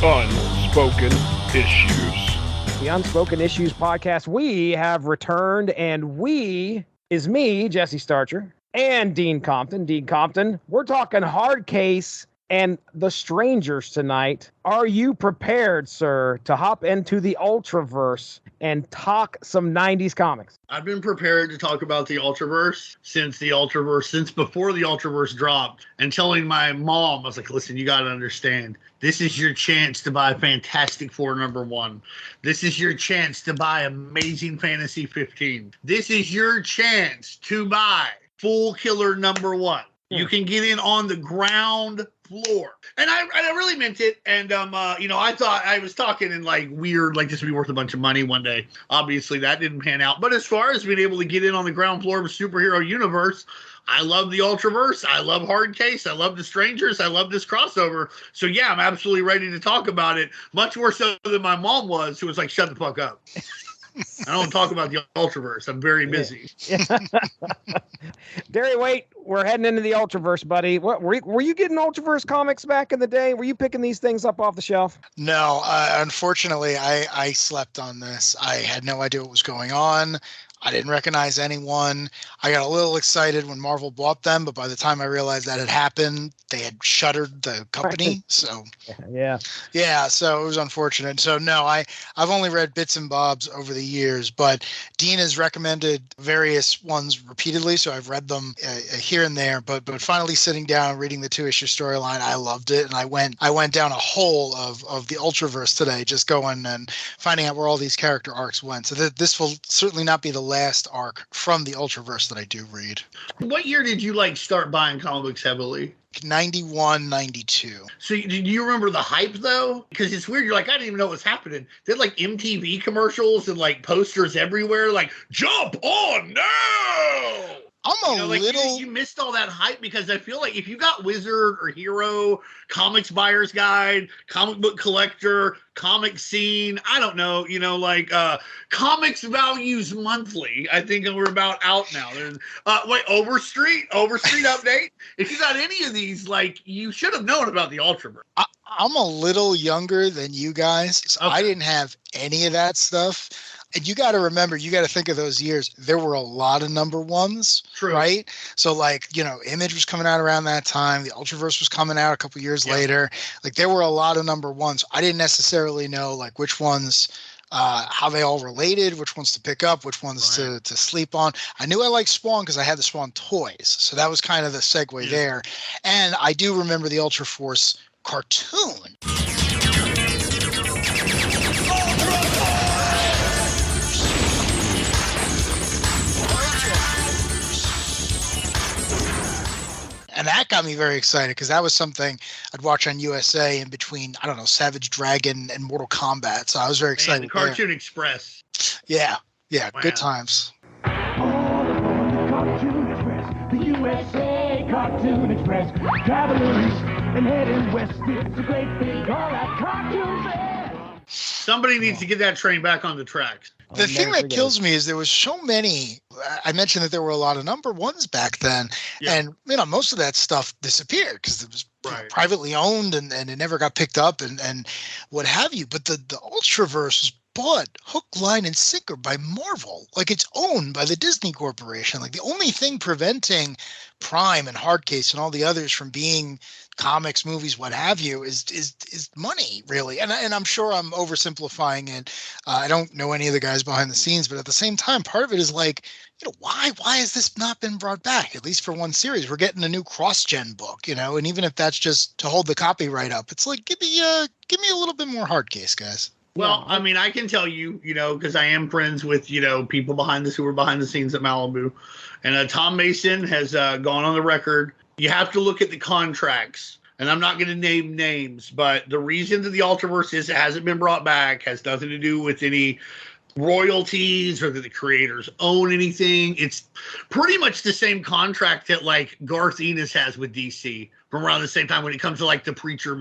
Unspoken Issues. The Unspoken Issues podcast, we have returned, and we is me, Jesse Starcher, and Dean Compton. Dean Compton, we're talking Hardcase and The Strangers tonight. Are you prepared, sir, to hop into the Ultraverse and talk some 90s comics? I've been prepared to talk about the Ultraverse since before the Ultraverse dropped, and telling my mom, I was like, listen, you got to understand, this is your chance to buy Fantastic Four #1. This is your chance to buy Amazing Fantasy 15. This is your chance to buy Full Killer #1. You can get in on the ground floor. And I really meant it. And, I thought I was talking in weird, this would be worth a bunch of money one day. Obviously that didn't pan out. But as far as being able to get in on the ground floor of a superhero universe, I love the Ultraverse. I love Hardcase. I love the Strangers. I love this crossover. So yeah, I'm absolutely ready to talk about it. Much more so than my mom was, who was like, shut the fuck up. I don't talk about the Ultraverse. I'm very busy. Yeah. Darry, wait. We're heading into the Ultraverse, buddy. What were you getting Ultraverse comics back in the day? Were you picking these things up off the shelf? No, unfortunately, I slept on this. I had no idea what was going on. I didn't recognize anyone. I got a little excited when Marvel bought them, but by the time I realized that had happened, they had shuttered the company. So yeah. So it was unfortunate. So no, I've only read bits and bobs over the years, but Dean has recommended various ones repeatedly, so I've read them here and there. But finally sitting down and reading the 2-issue storyline, I loved it, and I went down a hole of the Ultraverse today, just going and finding out where all these character arcs went. So this will certainly not be the last arc from the Ultraverse that I do read. What year did you start buying comic books heavily? 91, 92. So do you remember the hype though? Because it's weird. You're like, I didn't even know what was happening. They had MTV commercials and posters everywhere. Jump on now! You missed all that hype, because I feel like if you got Wizard or Hero, Comics Buyer's Guide, Comic Book Collector, Comic Scene, I don't know, Comics Values Monthly, I think we're about out now. There's Overstreet Update. If you got any of these, you should have known about the Ultraverse. I'm a little younger than you guys, so okay. I didn't have any of that stuff. And you got to remember, you got to think of those years. There were a lot of #1s, True. Right? So Image was coming out around that time. The Ultraverse was coming out a couple years later. There were a lot of #1s. I didn't necessarily know which ones, how they all related, which ones to pick up, which ones to sleep on. I knew I liked Spawn because I had the Spawn toys. So that was kind of the segue there. And I do remember the Ultraforce cartoon. And that got me very excited because that was something I'd watch on USA in between, Savage Dragon and Mortal Kombat. So I was very excited. The Cartoon Express. Yeah, wow. Good times. All aboard the Cartoon Express, the USA Cartoon Express. Traveling east and heading west, it's a great big all-out cartoon fair. Somebody needs to get that train back on the tracks. The thing that kills me is there was so many. I mentioned that there were a lot of #1s back then, and most of that stuff disappeared because it was privately owned and it never got picked up and what have you. But the Ultraverse was bought hook, line, and sinker by Marvel. It's owned by the Disney Corporation. The only thing preventing Prime and Hardcase and all the others from being comics, movies, what have you, is money, really. And I'm sure I'm oversimplifying it. I don't know any of the guys behind the scenes, but at the same time, part of it is why has this not been brought back, at least for one series? We're getting a new cross-gen book, and even if that's just to hold the copyright up, it's give me a little bit more Hardcase, guys. Well, I can tell you, because I am friends with, people who were behind the scenes at Malibu. And Tom Mason has gone on the record. You have to look at the contracts. And I'm not going to name names, but the reason that the Ultraverse it hasn't been brought back has nothing to do with any royalties or that the creators own anything. It's pretty much the same contract that Garth Ennis has with DC, from around the same time when it comes to like the Preacher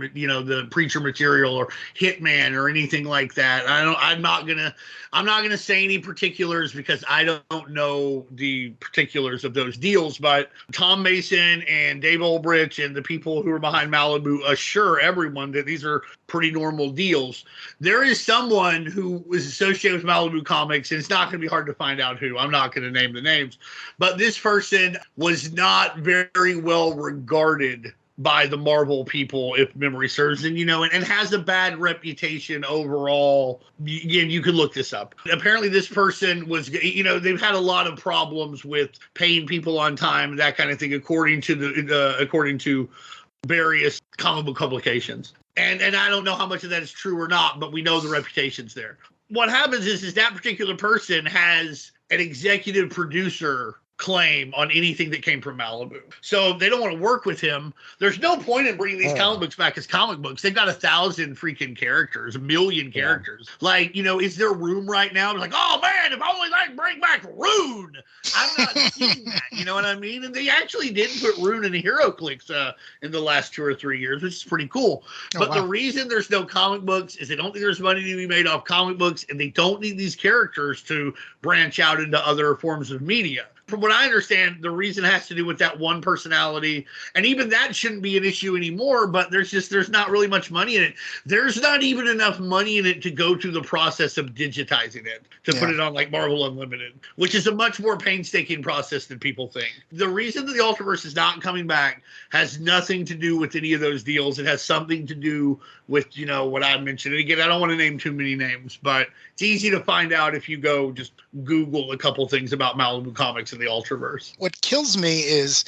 material or Hitman or anything like that. I'm not gonna say any particulars because I don't know the particulars of those deals, but Tom Mason and Dave Olbrich and the people who are behind Malibu assure everyone that these are pretty normal deals. There is someone who was associated with Malibu Comics, and it's not going to be hard to find out who. I'm not going to name the names, but this person was not very well regarded by the Marvel people, if memory serves, and has a bad reputation overall. Again, you can look this up. Apparently this person was, they've had a lot of problems with paying people on time, that kind of thing, according to various comic book publications. And I don't know how much of that is true or not, but we know the reputation's there. What happens is that particular person has an executive producer claim on anything that came from Malibu. So they don't want to work with him. There's no point in bringing these comic books back as comic books. They've got 1,000 freaking characters, 1 million characters. Like, is there room right now? It's like, oh man, if only they bring back Rune. I'm not seeing that. You know what I mean? And they actually did put Rune in the Hero Clicks in the last 2 or 3 years, which is pretty cool. But the reason there's no comic books is they don't think there's money to be made off comic books, and they don't need these characters to branch out into other forms of media. From what I understand, the reason has to do with that one personality, and even that shouldn't be an issue anymore, but there's not really much money in it. There's not even enough money in it to go through the process of digitizing it, to put it on like Marvel Unlimited, which is a much more painstaking process than people think. The reason that the Ultraverse is not coming back has nothing to do with any of those deals. It has something to do with, what I mentioned. And again, I don't want to name too many names, but it's easy to find out if you go just Google a couple things about Malibu Comics and the Ultraverse. What kills me is,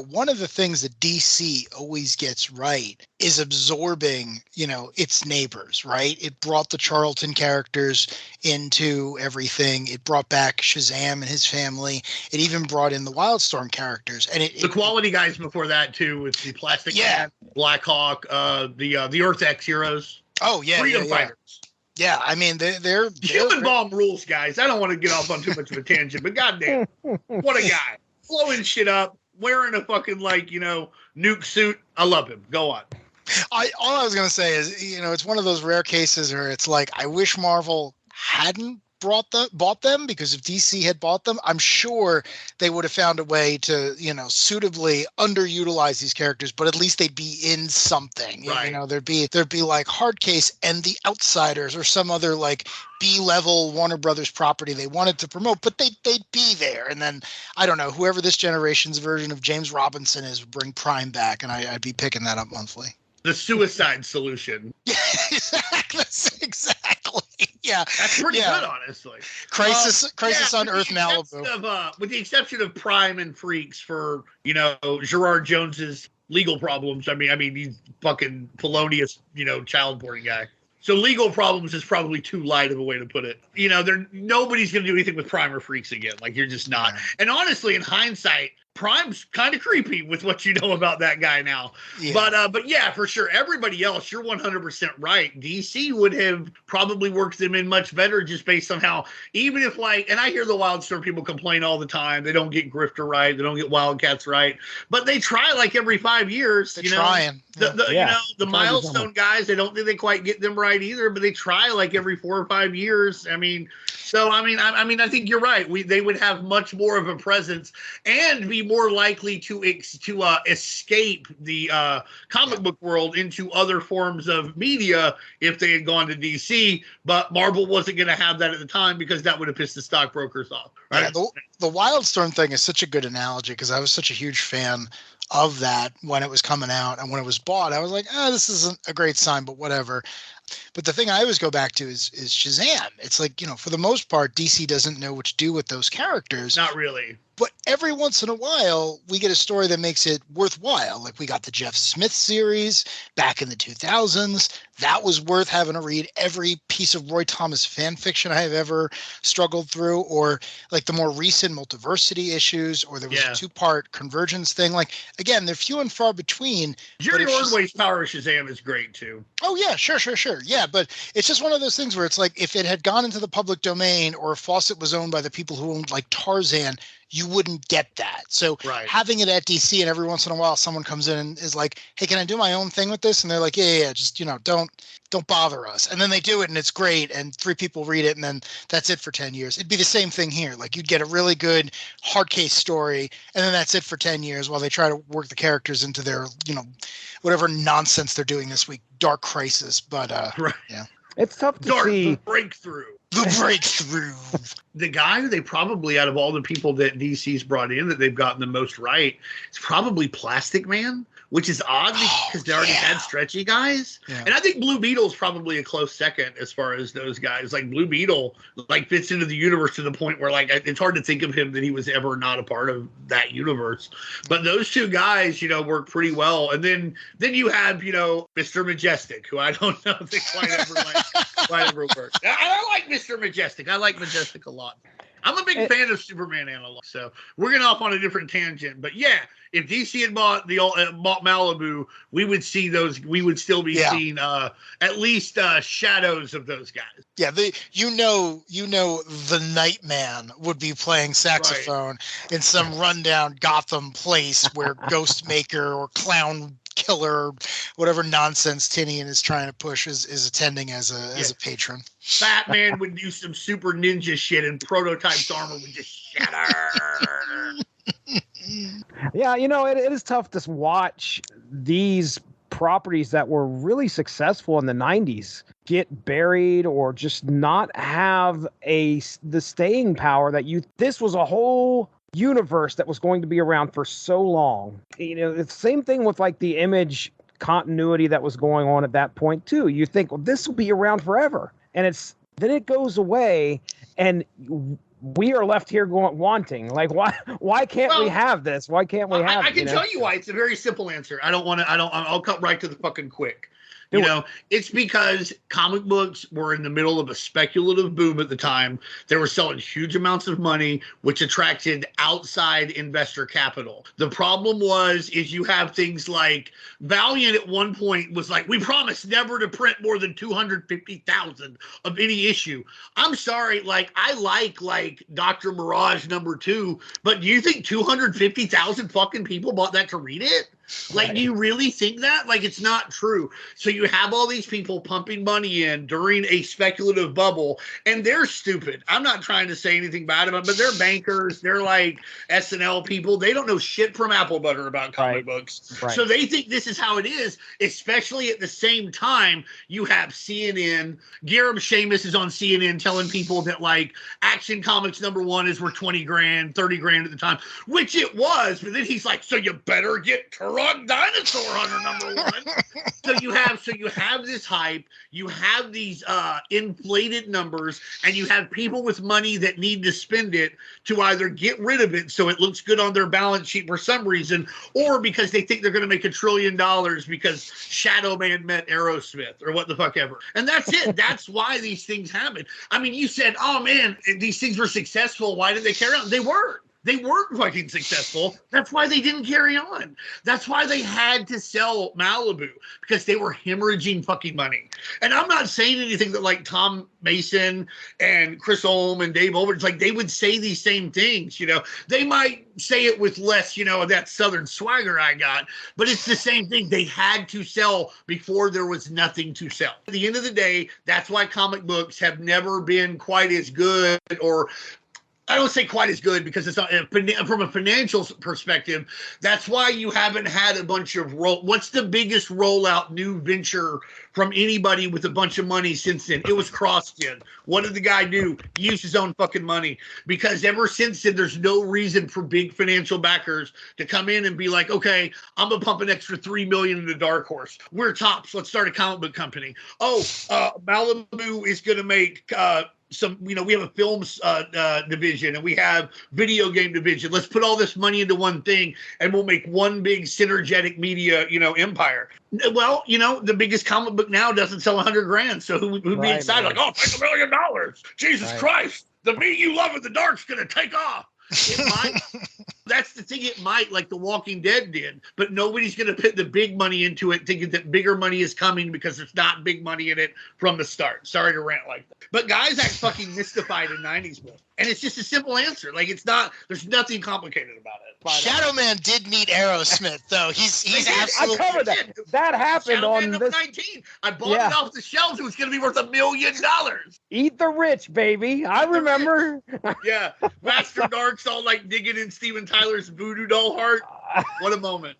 one of the things that DC always gets right is absorbing, its neighbors, right? It brought the Charlton characters into everything. It brought back Shazam and his family. It even brought in the Wildstorm characters. And the quality guys before that too, with the Plastic Man, Blackhawk, the Earth X heroes. Oh yeah, Freedom Fighters. Yeah, I mean, they're Human Bomb rules, guys. I don't want to get off on too much of a tangent, but goddamn, what a guy. Blowing shit up, wearing a fucking, nuke suit. I love him. Go on. All I was going to say is, it's one of those rare cases where it's like, I wish Marvel hadn't bought them, because if DC had bought them, I'm sure they would have found a way to, suitably underutilize these characters, but at least they'd be in something. Right. There'd be like Hardcase and The Outsiders or some other like B-level Warner Brothers property they wanted to promote, but they'd be there. And then, I don't know, whoever this generation's version of James Robinson is would bring Prime back, and I'd be picking that up monthly. The suicide solution. Yeah, exactly. Yeah, that's pretty good, honestly. Crisis on Earth Malibu. With the exception of Prime and Freaks for Gerard Jones's legal problems. I mean he's fucking felonious, child porn guy. So legal problems is probably too light of a way to put it. Nobody's going to do anything with Prime or Freaks again. Like, you're just not. And honestly, in hindsight, Prime's kind of creepy with what you know about that guy now. Yeah. But yeah, for sure. Everybody else, you're 100% right. DC would have probably worked them in much better, just based on how, even if and I hear the Wildstorm people complain all the time. They don't get Grifter right. They don't get Wildcats right. But they try like every 5 years. They're trying. The Milestone guys, they don't think they quite get them right either, but they try like every 4 or 5 years. I think you're right. They would have much more of a presence and be more likely to escape the comic book world into other forms of media if they had gone to DC. But Marvel wasn't going to have that at the time, because that would have pissed the stockbrokers off. Right? Yeah, the Wildstorm thing is such a good analogy, because I was such a huge fan of that when it was coming out, and when it was bought, I was like, this isn't a great sign, but whatever. But the thing I always go back to is Shazam. It's like, for the most part, DC doesn't know what to do with those characters. Not really. But every once in a while, we get a story that makes it worthwhile. Like, we got the Jeff Smith series back in the 2000s. That was worth having to read every piece of Roy Thomas fan fiction I have ever struggled through, or like the more recent Multiversity issues, or there was a 2-part Convergence thing. Like, again, they're few and far between. Jerry Ordway's Power of Shazam is great too. Oh yeah, sure. Yeah, but it's just one of those things where it's like, if it had gone into the public domain, or if Fawcett was owned by the people who owned like Tarzan, you wouldn't get that. So having it at DC, and every once in a while someone comes in and is like, hey, can I do my own thing with this? And they're like, yeah, just, don't bother us. And then they do it and it's great. And 3 people read it and then that's it for 10 years. It'd be the same thing here. Like you'd get a really good hard case story and then that's it for 10 years while they try to work the characters into their, whatever nonsense they're doing this week, Dark Crisis. But yeah. It's tough to see. The breakthrough. The breakthrough. The guy who they probably, out of all the people that DC's brought in that they've gotten the most right, is probably Plastic Man, which is odd because they already had stretchy guys. Yeah. And I think Blue Beetle's probably a close second as far as those guys. Like Blue Beetle fits into the universe to the point where it's hard to think of him that he was ever not a part of that universe. But those 2 guys, work pretty well. And then you have, Mr. Majestic, who I don't know if they quite ever worked. I like Mr. Majestic. I like Majestic a lot. I'm a big fan of Superman analog, so we're getting off on a different tangent. But yeah, if DC had bought Malibu, we would see those. We would still be seeing at least shadows of those guys. Yeah, the Nightman would be playing saxophone in some rundown Gotham place where Ghostmaker or Clown Killer, whatever nonsense Tinian is trying to push, is attending as a patron. Batman would do some super ninja shit and Prototype's armor would just shatter. Yeah, it is tough to watch these properties that were really successful in the 90s get buried or just not have the staying power that this was a whole universe that was going to be around for so long. It's the same thing with the Image continuity that was going on at that point too. You think, well, this will be around forever, and then it goes away, and we are left here wanting. Why can't we have this? Why can't we have? I can tell you why. It's a very simple answer. I'll cut right to the fucking quick. It's because comic books were in the middle of a speculative boom at the time. They were selling huge amounts of money, which attracted outside investor capital. The problem is you have things like Valiant at one point was like, we promise never to print more than 250,000 of any issue. I'm sorry, I like Dr. Mirage #2, but do you think 250,000 fucking people bought that to read it? Do you really think that? It's not true. So you have all these people pumping money in during a speculative bubble, and they're stupid. I'm not trying to say anything bad about them, but they're bankers. They're like SNL people. They don't know shit from apple butter about comic books. Right. So they think this is how it is, especially at the same time you have CNN. Gareb Shamus is on CNN telling people that Action Comics #1 is worth 20 grand, 30 grand at the time, which it was. But then he's like, so you better get Turok Dinosaur Hunter #1. So you have this hype, you have these inflated numbers, and you have people with money that need to spend it to either get rid of it so it looks good on their balance sheet for some reason, or because they think they're going to make $1 trillion because Shadow Man met Aerosmith or what the fuck ever. And that's it. That's why these things happen. I mean, you said, oh man, these things were successful. Why did they carry on? They weren't. They weren't fucking successful. That's why they didn't carry on. That's why they had to sell Malibu, because they were hemorrhaging fucking money. And I'm not saying anything that Tom Mason and Chris Olm and Dave Overton, they would say these same things, They might say it with less, of that Southern swagger I got, but it's the same thing. They had to sell before there was nothing to sell. At the end of the day, that's why comic books have never been quite as good, or I don't say quite as good because it's not from a financial perspective. That's why you haven't had a bunch of what's the biggest rollout new venture from anybody with a bunch of money since then? It was CrossGen. What did the guy do? He used his own fucking money, because ever since then, there's no reason for big financial backers to come in and be like, okay, I'm going to pump an extra $3 million into Dark Horse. We're tops. Let's start a comic book company. Malibu is going to make, we have a films division and we have video game division. Let's put all this money into one thing and we'll make one big synergetic media, empire. Well, the biggest comic book now doesn't sell 100 grand. So who'd be excited? Right. Take $1 million. Jesus Christ. The me you love in the dark's going to take off. It might. That's the thing. It might, like The Walking Dead did, but nobody's going to put the big money into it thinking that bigger money is coming, because there's not big money in it from the start. Sorry to rant like that. But guys act fucking mystified in 90s books. And it's just a simple answer. Like, it's not, there's nothing complicated about it. Shadow Man did meet Aerosmith, though. He's absolutely. I covered that. That happened Shadow on Man number this. 19. I bought it off the shelves. It was going to be worth $1 million. Eat the rich, baby. I remember. Yeah. Master Dark's all like digging in Steven Tyler's voodoo doll heart. What a moment.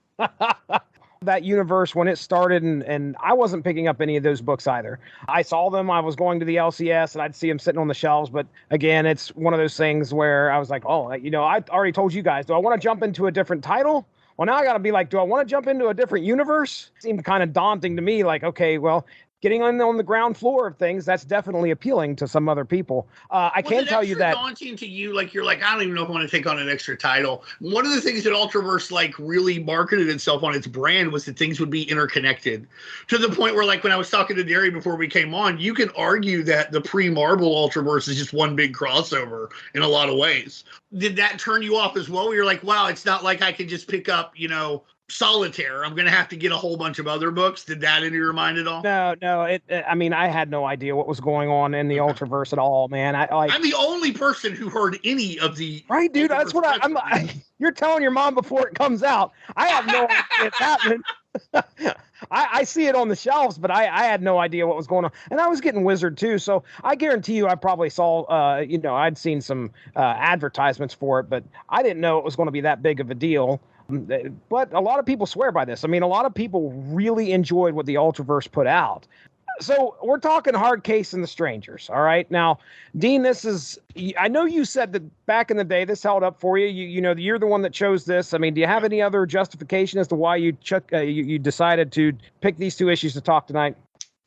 That universe when it started, and I wasn't picking up any of those books either. I saw them. I was going to the LCS and I'd see them sitting on the shelves. But again, it's one of those things where I was like, oh, I already told you guys, do I want to jump into a different title? Well, now I got to be like, do I want to jump into a different universe? It seemed kind of daunting to me. Like, okay, well, getting on the ground floor of things, that's definitely appealing to some other people. I can tell you that. Daunting to you, like you're like, I don't even know if I want to take on an extra title. One of the things that Ultraverse like really marketed itself on its brand was that things would be interconnected, to the point where, like, when I was talking to Darry before we came on, you can argue that the pre-Marvel Ultraverse is just one big crossover in a lot of ways. Did that turn you off as well? You're like, wow, it's not like I can just pick up, Solitaire. I'm going to have to get a whole bunch of other books. Did that enter your mind at all? No. I had no idea what was going on in the Ultraverse at all, man. I'm the only person who heard any of the right, dude. Ultraverse. That's what you're telling your mom before it comes out. I have no idea it's happening. I see it on the shelves, but I had no idea what was going on. And I was getting Wizard too. So I guarantee you I probably saw, I'd seen some advertisements for it, but I didn't know it was going to be that big of a deal. But a lot of people swear by this. I mean, a lot of people really enjoyed what the Ultraverse put out. So we're talking Hardcase and The Strangers. All right. Now, Dean, I know you said that back in the day this held up for you. You're the one that chose this. I mean, do you have any other justification as to why you decided to pick these two issues to talk tonight?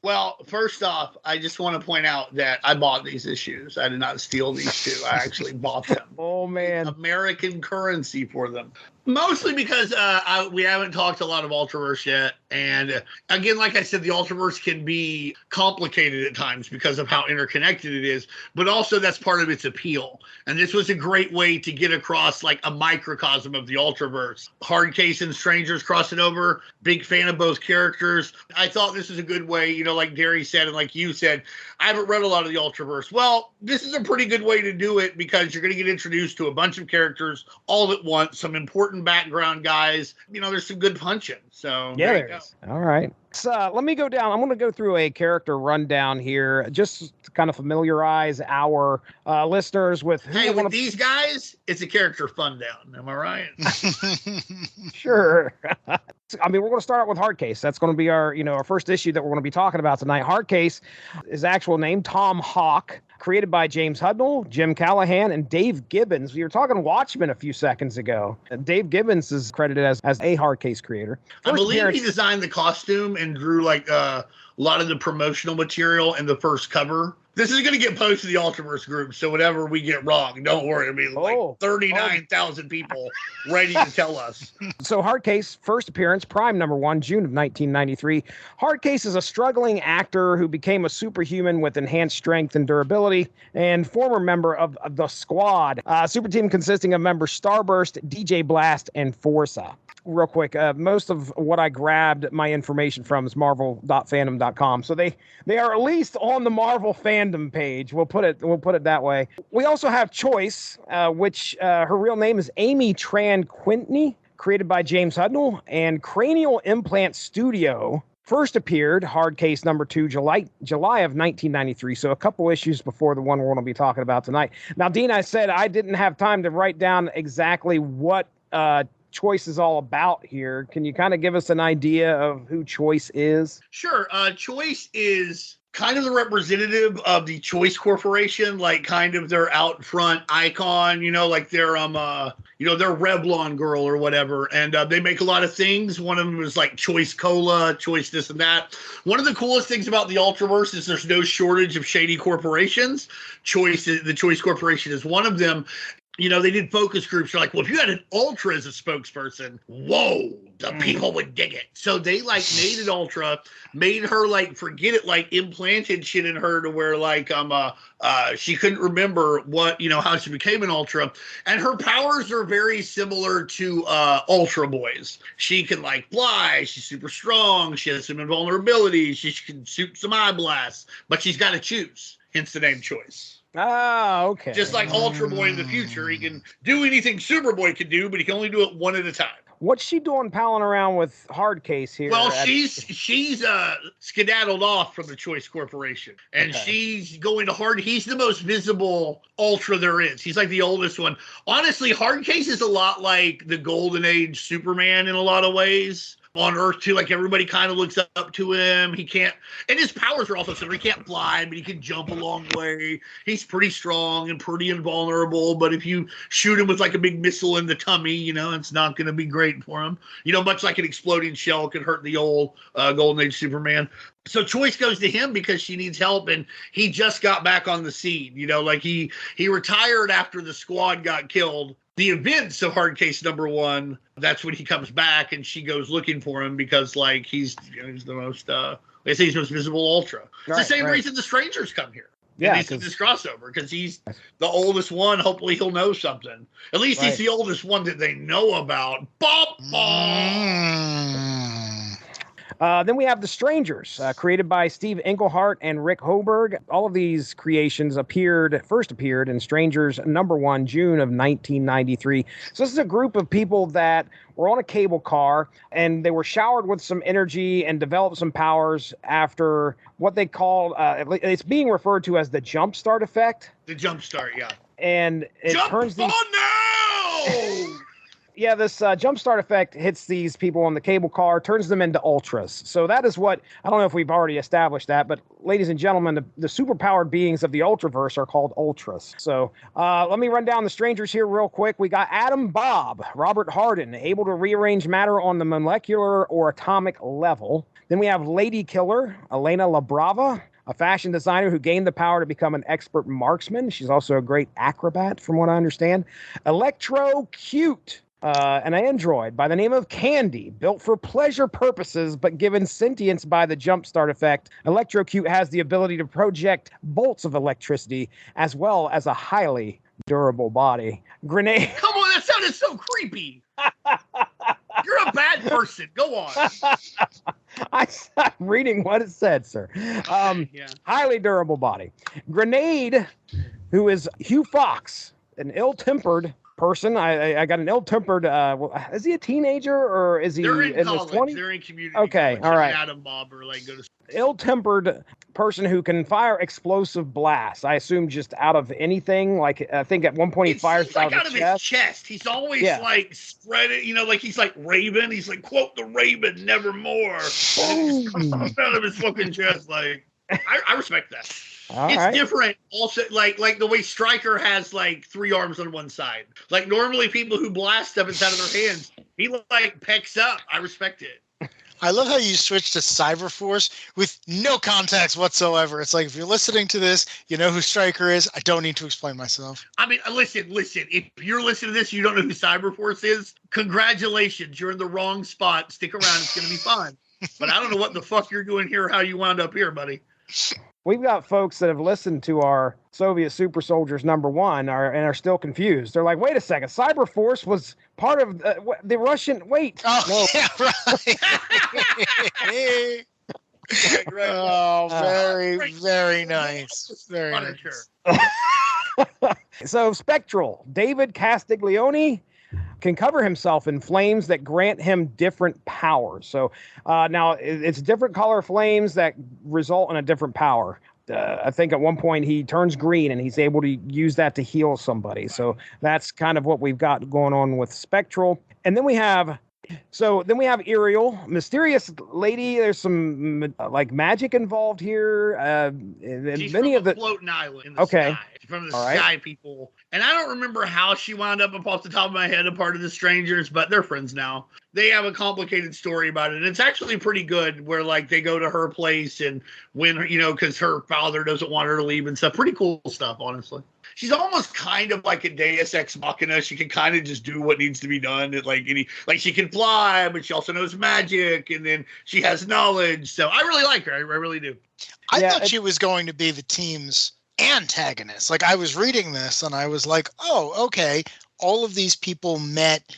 Well, first off, I just want to point out that I bought these issues. I did not steal these two. I actually bought them. Oh, man. American currency for them. Mostly because we haven't talked a lot of Ultraverse yet. And again, like I said, the Ultraverse can be complicated at times because of how interconnected it is. But also that's part of its appeal. And this was a great way to get across like a microcosm of the Ultraverse. Hardcase and Strangers crossing over. Big fan of both characters. I thought this was a good way, like Darry said and like you said, I haven't read a lot of the Ultraverse. Well, this is a pretty good way to do it because you're going to get introduced to a bunch of characters all at once, some important background guys. There's some good punching. So yeah, there is. All right. So let me go down. I'm going to go through a character rundown here, just to kind of familiarize our listeners with who. Hey, with these guys, it's a character fun down. Am I right? Sure. I mean, we're going to start out with Hardcase. That's going to be our first issue that we're going to be talking about tonight. Hardcase, his actual name, Tom Hawk, created by James Hudnall, Jim Callahan, and Dave Gibbons. We were talking Watchmen a few seconds ago. Dave Gibbons is credited as a Hardcase creator. I believe he designed the costume and drew like a lot of the promotional material in the first cover. This is going to get posted to the Ultraverse group, so whatever we get wrong, don't worry. I mean, like 39,000 people ready to tell us. So Hardcase, first appearance, Prime #1, June of 1993. Hardcase is a struggling actor who became a superhuman with enhanced strength and durability, and former member of the Squad, a super team consisting of members Starburst, DJ Blast, and Forza. Real quick, most of what I grabbed my information from is marvel.fandom.com. So they are at least on the Marvel fandom page. We'll put it that way. We also have Choice, which her real name is Amy Tran Quintney, created by James Hudnall, and Cranial Implant Studio. First appeared, Hardcase #2, July of 1993, so a couple issues before the one we're going to be talking about tonight. Now, Dean, I said I didn't have time to write down exactly what Choice is all about here. Can you kind of give us an idea of who Choice is? Sure. Choice is kind of the representative of the Choice Corporation, like kind of their out front icon, like their their Revlon girl or whatever. And they make a lot of things. One of them is like Choice Cola, Choice this and that. One of the coolest things about the Ultraverse is there's no shortage of shady corporations. The Choice Corporation is one of them. They did focus groups. They're like, well, if you had an Ultra as a spokesperson, whoa, the people would dig it. So they made it Ultra, made her forget it, implanted shit in her to where she couldn't remember what, how she became an Ultra. And her powers are very similar to Ultra Boys. She can fly. She's super strong. She has some invulnerability. She can shoot some eye blasts, but she's got to choose. Hence the name Choice. Ah, okay. Just like Ultra Boy in the future, he can do anything Superboy can do, but he can only do it one at a time. What's she doing palling around with Hardcase here? Well, she's skedaddled off from the Choice Corporation, and she's going to he's the most visible Ultra there is. He's like the oldest one. Honestly, Hardcase is a lot like the Golden Age Superman in a lot of ways. On Earth too, like everybody kind of looks up to him. He can't, and his powers are also similar. He can't fly, but he can jump a long way. He's pretty strong and pretty invulnerable. But if you shoot him with like a big missile in the tummy, you know, it's not going to be great for him. You know, much like an exploding shell could hurt the old Golden Age Superman. So Choice goes to him because she needs help, and he just got back on the scene. You know, like he retired after the squad got killed. The events of Hardcase #1, that's when he comes back, and she goes looking for him because, like, he's the most, they say he's the most visible Ultra. It's the same reason the Strangers come here. Yeah, it's this crossover because he's the oldest one. Hopefully, he'll know something. At least he's the oldest one that they know about. Then we have The Strangers, created by Steve Englehart and Rick Hoberg. All of these creations first appeared in Strangers #1, June of 1993. So this is a group of people that were on a cable car, and they were showered with some energy and developed some powers after what they call, it's being referred to as the jumpstart effect. The jumpstart, yeah. And it turns these... now! Yeah, this jumpstart effect hits these people on the cable car, turns them into Ultras. So that is what, I don't know if we've already established that, but ladies and gentlemen, the superpowered beings of the Ultraverse are called Ultras. So let me run down the Strangers here real quick. We got Atom Bob, Robert Hardin, able to rearrange matter on the molecular or atomic level. Then we have Lady Killer, Elena LaBrava, a fashion designer who gained the power to become an expert marksman. She's also a great acrobat, from what I understand. Electro Cute. An android by the name of Candy, built for pleasure purposes, but given sentience by the jumpstart effect. Electrocute has the ability to project bolts of electricity, as well as a highly durable body. Grenade. Come on, that sounded so creepy. You're a bad person. Go on. I stopped reading what it said, sir. Highly durable body. Grenade, who is Hugh Fox, an ill-tempered person. I got an ill-tempered, is he a teenager or is he in his 20s? They're in community. Okay, all right. Adam Bob or like go to ill-tempered person who can fire explosive blasts. I assume just out of anything. Like I think at one point he fires out of his chest. He's always like spread it, you know, like he's like Raven. He's like, quote the Raven, nevermore. Out of his fucking chest. Like I respect that. It's different also, like the way Stryker has like 3 arms on one side. Like normally people who blast stuff inside of their hands, he like pecks up. I respect it. I love how you switched to Cyberforce with no context whatsoever. It's like, if you're listening to this, you know who Stryker is. I don't need to explain myself. I mean, listen. If you're listening to this, you don't know who Cyberforce is. Congratulations. You're in the wrong spot. Stick around. It's going to be fun. But I don't know what the fuck you're doing here, how you wound up here, buddy. We've got folks that have listened to our Soviet Super Soldiers #1 and are still confused. They're like, wait a second, Cyberforce was part of the Russian... Wait. Oh, no. Yeah, right. Oh, very nice. Very nice. So, Spectral, David Castiglione can cover himself in flames that grant him different powers. So now it's different color flames that result in a different power. I think at one point he turns green and he's able to use that to heal somebody. So that's kind of what we've got going on with Spectral. And then we have Ariel, mysterious lady. There's some like magic involved here. She's many of the floating island in the sky. She's from the sky people. And I don't remember how she wound up off the top of my head a part of the Strangers, but they're friends now. They have a complicated story about it. And it's actually pretty good where like they go to her place and when, you know, because her father doesn't want her to leave and stuff. Pretty cool stuff, honestly. She's almost kind of like a Deus Ex Machina. She can kind of just do what needs to be done. Like she can fly, but she also knows magic, and then she has knowledge. So I really like her. I really do. I thought she was going to be the team's antagonist. Like I was reading this and I was like, oh, okay. All of these people met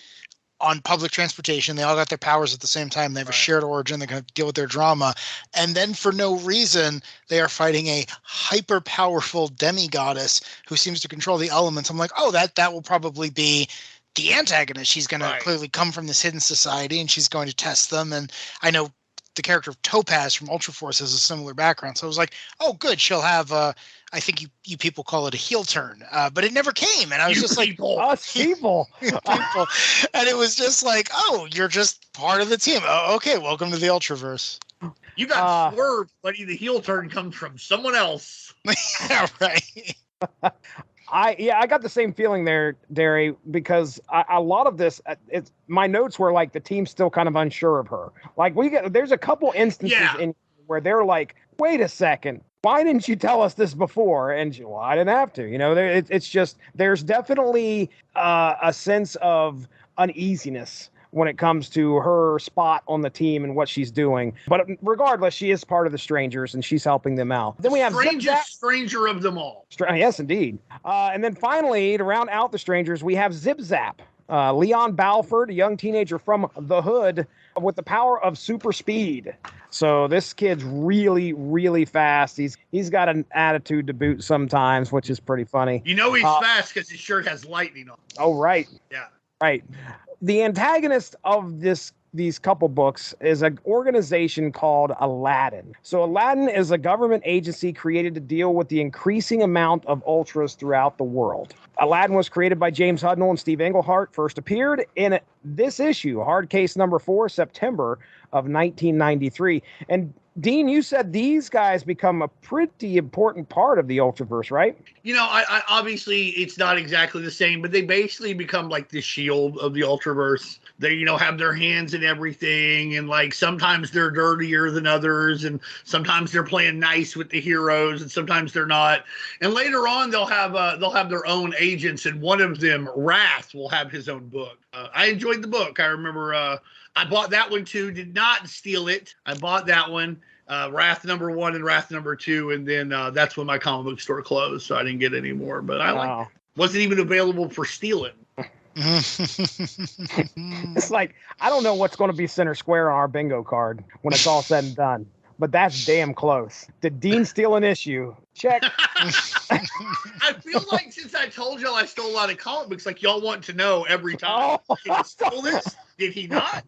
on public transportation. They all got their powers at the same time. They have a shared origin. They're going to deal with their drama. And then for no reason, they are fighting a hyper powerful demigoddess who seems to control the elements. I'm like, oh, that will probably be the antagonist. She's going to clearly come from this hidden society and she's going to test them. And I know the character of Topaz from Ultraforce has a similar background. So I was like, oh, good. She'll have, I think you people call it a heel turn, but it never came. And I was just like, us people. people. And it was just like, oh, you're just part of the team. Oh, okay. Welcome to the Ultraverse. You got swerved, buddy. The heel turn comes from someone else. Yeah, right. I got the same feeling there, Darry, because a lot of this, my notes were like the team's still kind of unsure of her. Like there's a couple instances in where they're like, wait a second, why didn't you tell us this before? And well, I didn't have to. It's just there's definitely a sense of uneasiness when it comes to her spot on the team and what she's doing. But regardless, she is part of the Strangers and she's helping them out. Then we have strangest stranger of them all. Yes, indeed. And then finally, to round out the Strangers, we have Zip Zap. Leon Balford, a young teenager from the Hood with the power of super speed. So this kid's really, really fast. He's got an attitude to boot sometimes, which is pretty funny. He's fast because his shirt has lightning on it. Oh, right. Yeah. Right. The antagonist of these couple books is an organization called Aladdin. So Aladdin is a government agency created to deal with the increasing amount of ultras throughout the world. Aladdin was created by James Hudnall and Steve Englehart, first appeared in this issue, Hardcase number 4, September of 1993. And Dean, you said these guys become a pretty important part of the Ultraverse, right? I obviously it's not exactly the same, but they basically become like the shield of the Ultraverse. They, have their hands in everything, and like sometimes they're dirtier than others, and sometimes they're playing nice with the heroes, and sometimes they're not. And later on, they'll have their own agents, and one of them, Wrath, will have his own book. I enjoyed the book. I remember I bought that one too. Did not steal it. I bought that one. Wrath number 1 and Wrath number 2, and then that's when my comic book store closed, so I didn't get any more. But I liked it. Wasn't even available for stealing. It's like, I don't know what's going to be center square on our bingo card when it's all said and done, but that's damn close. Did Dean steal an issue? Check. I feel like since I told y'all I stole a lot of comic books, like y'all want to know every time. Did he steal this? Did he not?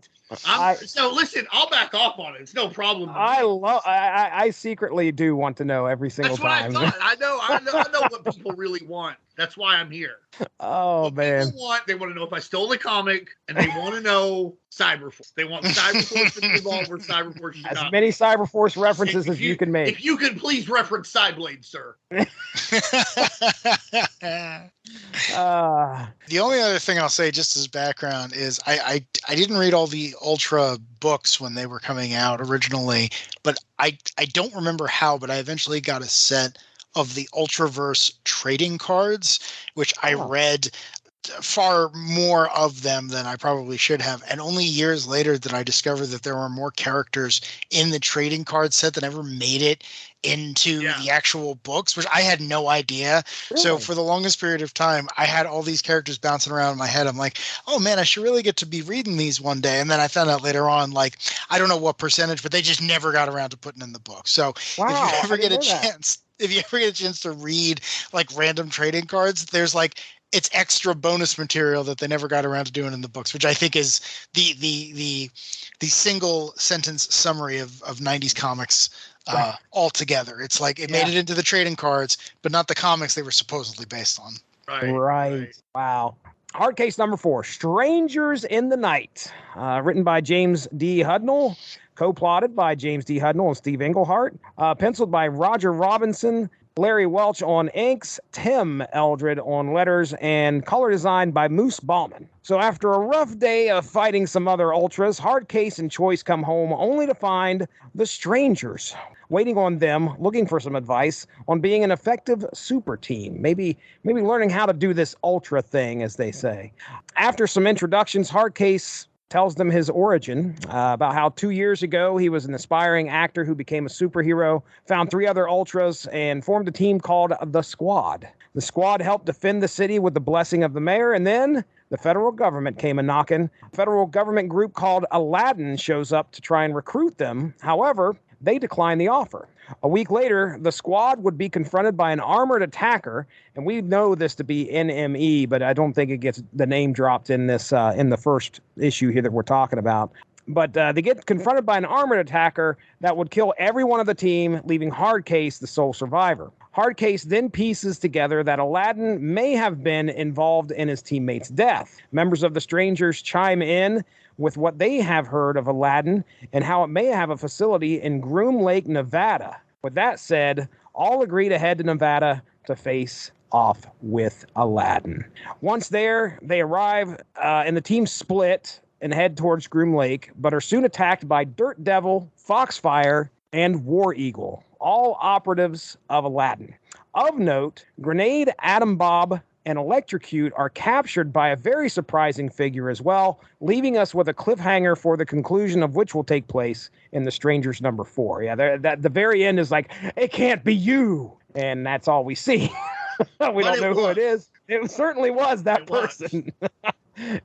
So listen, I'll back off on it. It's no problem. I secretly do want to know every single time. That's what I thought. I know what people really want. That's why I'm here. Oh, what man. They want to know if I stole a comic, and they want to know Cyberforce. They want Cyberforce to be involved where Cyberforce is as not. many Cyberforce references as you can make. If you could please reference Cyblade, sir. The only other thing I'll say, just as background, is I didn't read all the Ultra books when they were coming out originally, but I don't remember how, but I eventually got a set of the Ultraverse trading cards, which I read far more of them than I probably should have. And only years later did I discover that there were more characters in the trading card set that ever made it into the actual books, which I had no idea. Really? So for the longest period of time, I had all these characters bouncing around in my head. I'm like, oh man, I should really get to be reading these one day. And then I found out later on, like, I don't know what percentage, but they just never got around to putting in the book. So if you ever get a chance to read like random trading cards, there's like, it's extra bonus material that they never got around to doing in the books, which I think is the single sentence summary of 90s comics altogether. It's like it made it into the trading cards, but not the comics they were supposedly based on. Right. Wow. Hardcase number 4, Strangers in the Night, written by James D. Hudnall, co-plotted by James D. Hudnall and Steve Englehart, penciled by Roger Robinson, Larry Welch on inks, Tim Eldred on letters, and color designed by Moose Bauman. So after a rough day of fighting some other Ultras, Hardcase and Choice come home only to find the Strangers waiting on them, looking for some advice on being an effective super team. Maybe learning how to do this Ultra thing, as they say. After some introductions, Hardcase tells them his origin, about how 2 years ago he was an aspiring actor who became a superhero, found 3 other Ultras, and formed a team called The Squad. The Squad helped defend the city with the blessing of the mayor, and then the federal government came a-knocking. A federal government group called Aladdin shows up to try and recruit them. However, they decline the offer. A week later, the squad would be confronted by an armored attacker, and we know this to be NME, but I don't think it gets the name dropped in this in the first issue here that we're talking about. But they get confronted by an armored attacker that would kill everyone of the team, leaving Hardcase the sole survivor. Hardcase then pieces together that Aladdin may have been involved in his teammate's death. Members of the Strangers chime in with what they have heard of Aladdin and how it may have a facility in Groom Lake, Nevada. With that said, all agree to head to Nevada to face off with Aladdin. Once there, they arrive and the team split and head towards Groom Lake, but are soon attacked by Dirt Devil, Foxfire, and War Eagle, all operatives of Aladdin. Of note, Grenade, Atom Bob, and Electrocute are captured by a very surprising figure as well, leaving us with a cliffhanger for the conclusion of which will take place in The Strangers number 4. Yeah, the very end is like, it can't be you, and that's all we see. We don't know who it is. It certainly was that person.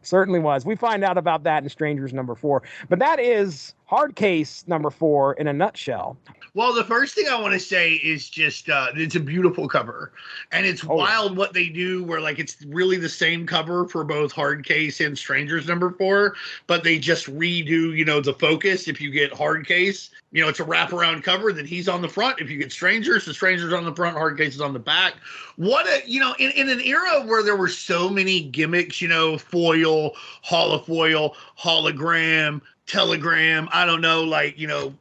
Certainly was. We find out about that in Strangers number 4. But that is Hardcase number 4 in a nutshell. Well, the first thing I want to say is just it's a beautiful cover, and it's wild what they do where like it's really the same cover for both Hardcase and Strangers number 4, but they just redo, you know, the focus. If you get Hardcase, you know, it's a wraparound cover, then he's on the front. If you get Strangers, the Strangers on the front, Hardcase is on the back. What a, you know, in an era where there were so many gimmicks, you know, foil, holofoil, hologram, telegram, I don't know, like, you know,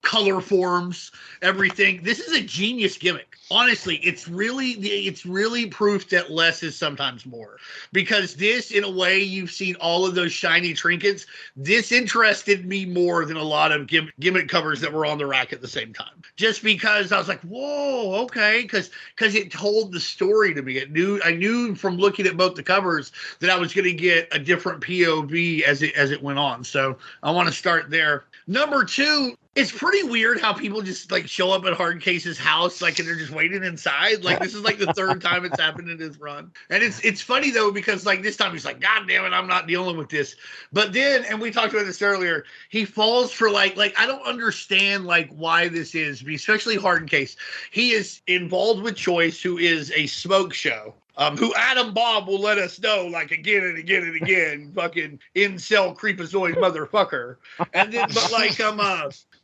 color forms, everything. This is a genius gimmick. Honestly, it's really proof that less is sometimes more. Because this, in a way, you've seen all of those shiny trinkets. This interested me more than a lot of gimmick covers that were on the rack at the same time. Just because I was like, whoa, okay, because it told the story to me. I knew from looking at both the covers that I was going to get a different POV as it went on. So I want to start there. Number 2, it's pretty weird how people just like show up at Hardcase's house, like, and they're just waiting inside. Like, this is like the third time it's happened in his run. And it's funny though, because like this time he's like, God damn it, I'm not dealing with this. But then, and we talked about this earlier, he falls for like I don't understand like why this is, especially Hardcase. He is involved with Choice, who is a smoke show. Who Atom Bob will let us know, like, again and again and again, fucking incel creepazoid motherfucker. And then,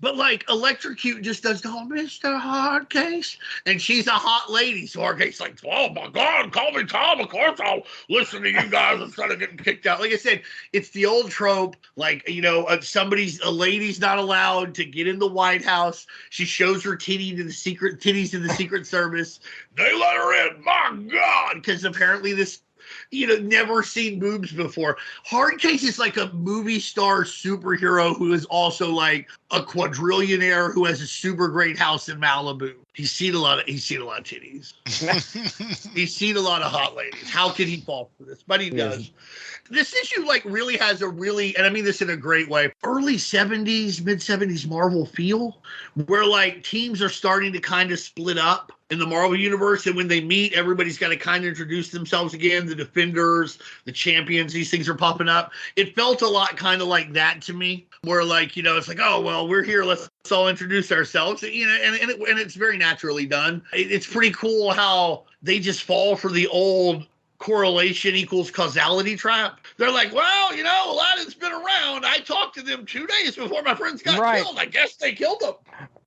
but Electrocute just does, oh, Mr. Hardcase. And she's a hot lady. So Hardcase's like, oh my God, call me Tom. Of course I'll listen to you guys instead of getting kicked out. Like I said, it's the old trope. Like, you know, a lady's not allowed to get in the White House. She shows her titties to the Secret Service. They let her in. My God. Because apparently this, you know, never seen boobs before. Hardcase is like a movie star superhero who is also like a quadrillionaire who has a super great house in Malibu. He's seen a lot of titties. He's seen a lot of hot ladies. How could he fall for this? But he does. This issue like really has a really, and I mean this in a great way, early 70s, mid 70s Marvel feel, where like teams are starting to kind of split up in the Marvel universe, and when they meet, everybody's got to kind of introduce themselves again. The Defenders, the Champions, these things are popping up. It felt a lot kind of like that to me, where like, you know, it's like, oh well, we're here, let's all introduce ourselves, you know, and it's very naturally done. It's pretty cool how they just fall for the old correlation equals causality trap. They're like, well, you know, Aladdin's been around. I talked to them 2 days before my friends got killed. I guess they killed him.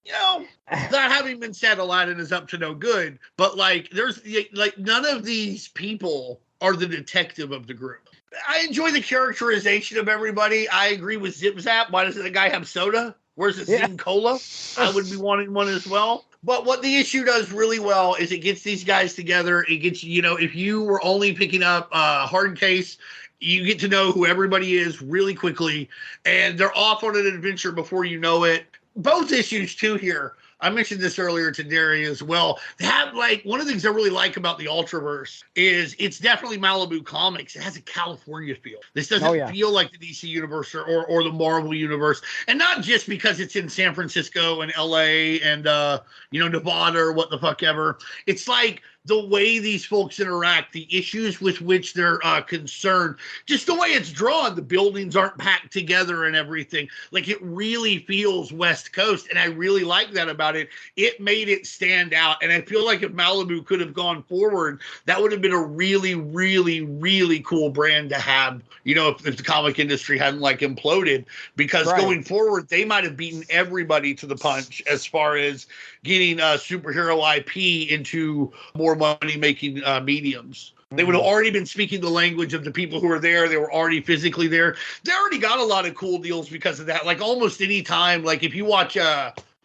You know, that having been said, Aladdin is up to no good. But like, there's like none of these people are the detective of the group. I enjoy the characterization of everybody. I agree with Zip Zap. Why doesn't the guy have soda? Where's the Zim Cola? I would be wanting one as well. But what the issue does really well is it gets these guys together. It gets, you know, if you were only picking up Hardcase, you get to know who everybody is really quickly. And they're off on an adventure before you know it. Both issues, too, here. I mentioned this earlier to Darry as well. They have, like, one of the things I really like about the Ultraverse is it's definitely Malibu Comics. It has a California feel. This doesn't feel like the DC universe or the Marvel universe. And not just because it's in San Francisco and LA and, you know, Nevada or what the fuck ever. It's like the way these folks interact, the issues with which they're concerned, just the way it's drawn, the buildings aren't packed together and everything. Like, it really feels West Coast, and I really like that about it. It made it stand out, and I feel like if Malibu could have gone forward, that would have been a really, really, really cool brand to have, you know, if the comic industry hadn't like imploded, because going forward, they might have beaten everybody to the punch as far as getting superhero IP into more money-making mediums. They would have already been speaking the language of the people who were there. They were already physically there. They already got a lot of cool deals because of that. Like, almost any time, like if you watch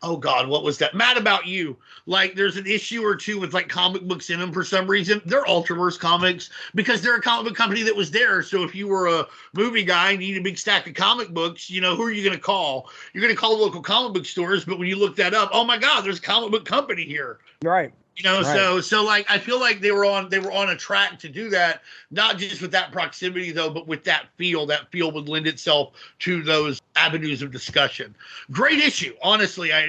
oh God, what was that? Mad About You. Like, there's an issue or two with like comic books in them for some reason. They're Ultraverse comics because they're a comic book company that was there. So if you were a movie guy and you need a big stack of comic books, you know, who are you going to call? You're going to call local comic book stores. But when you look that up, oh my God, there's a comic book company here. Right. You know, so like I feel like they were on a track to do that, not just with that proximity though, but with that feel. That feel would lend itself to those avenues of discussion. Great issue, honestly. I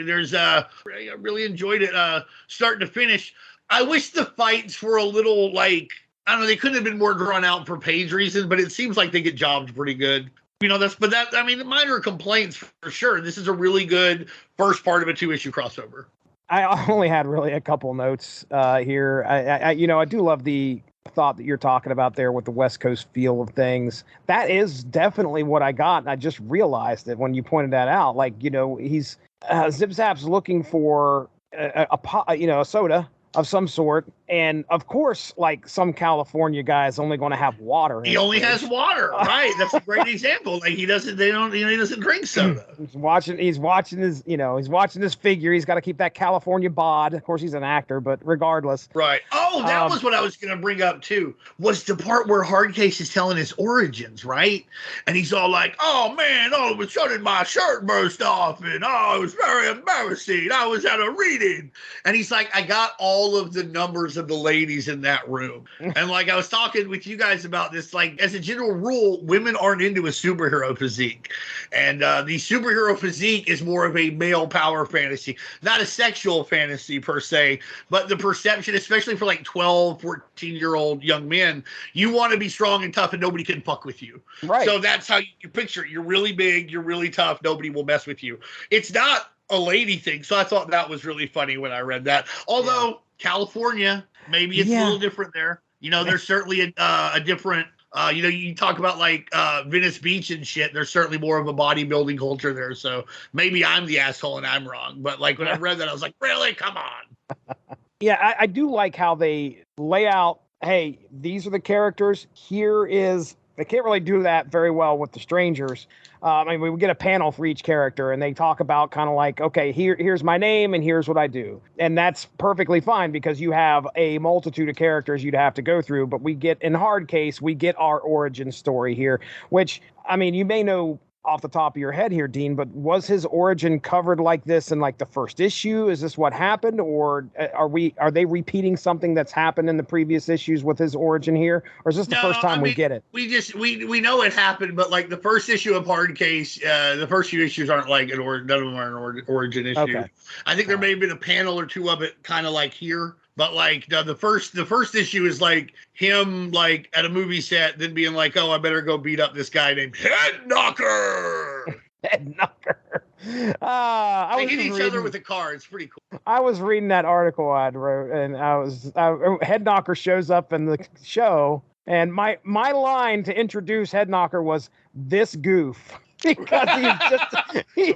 really enjoyed it, start to finish. I wish the fights were a little like, I don't know, they couldn't have been more drawn out for page reasons, but it seems like they get jobbed pretty good. You know, I mean, minor complaints for sure. This is a really good first part of a 2-issue crossover. I only had really a couple notes here. I do love the thought that you're talking about there with the West Coast feel of things. That is definitely what I got. And I just realized it when you pointed that out. Like, you know, he's Zip Zap's looking for a soda of some sort. And of course, like some California guy is only going to have water. He only has water, right? That's a great example. Like he doesn't drink soda. He's watching his figure. He's got to keep that California bod. Of course, he's an actor, but regardless. Right. Oh, that was what I was going to bring up too, was the part where Hardcase is telling his origins, right? And he's all like, oh man, all of a sudden my shirt burst off and it was very embarrassing. I was at a reading. And he's like, I got all of the numbers of the ladies in that room. And like I was talking with you guys about this, like as a general rule, women aren't into a superhero physique. And the superhero physique is more of a male power fantasy, not a sexual fantasy per se, but the perception, especially for like 12, 14-year-old young men, you want to be strong and tough and nobody can fuck with you. Right. So that's how you picture it. You're really big, you're really tough, nobody will mess with you. It's not a lady thing. So I thought that was really funny when I read that. Although California, maybe it's a little different there. You know, there's certainly a different, you talk about like Venice Beach and shit. There's certainly more of a bodybuilding culture there. So maybe I'm the asshole and I'm wrong. But like when I read that, I was like, really? Come on. Yeah, I do like how they lay out, hey, these are the characters. They can't really do that very well with the Strangers. I mean, we get a panel for each character, and they talk about kind of like, okay, here's my name, and here's what I do. And that's perfectly fine because you have a multitude of characters you'd have to go through. But we get, in Hardcase, we get our origin story here, which, I mean, you may know off the top of your head here, Dean, but was his origin covered like this in like the first issue? Is this what happened, or are they repeating something that's happened in the previous issues with his origin here, or is this the first time we get it? We know it happened, but like the first issue of Hardcase, the first few issues aren't like none of them are an origin issue. Okay. I think there may have been a panel or two of it, kind of like here. But like the first issue is like him like at a movie set, then being like, "Oh, I better go beat up this guy named Head Knocker." Head Knocker. They hit each other with a car. It's pretty cool. I was reading that article I'd wrote, and Head Knocker shows up in the show, and my line to introduce Head Knocker was this goof. Because he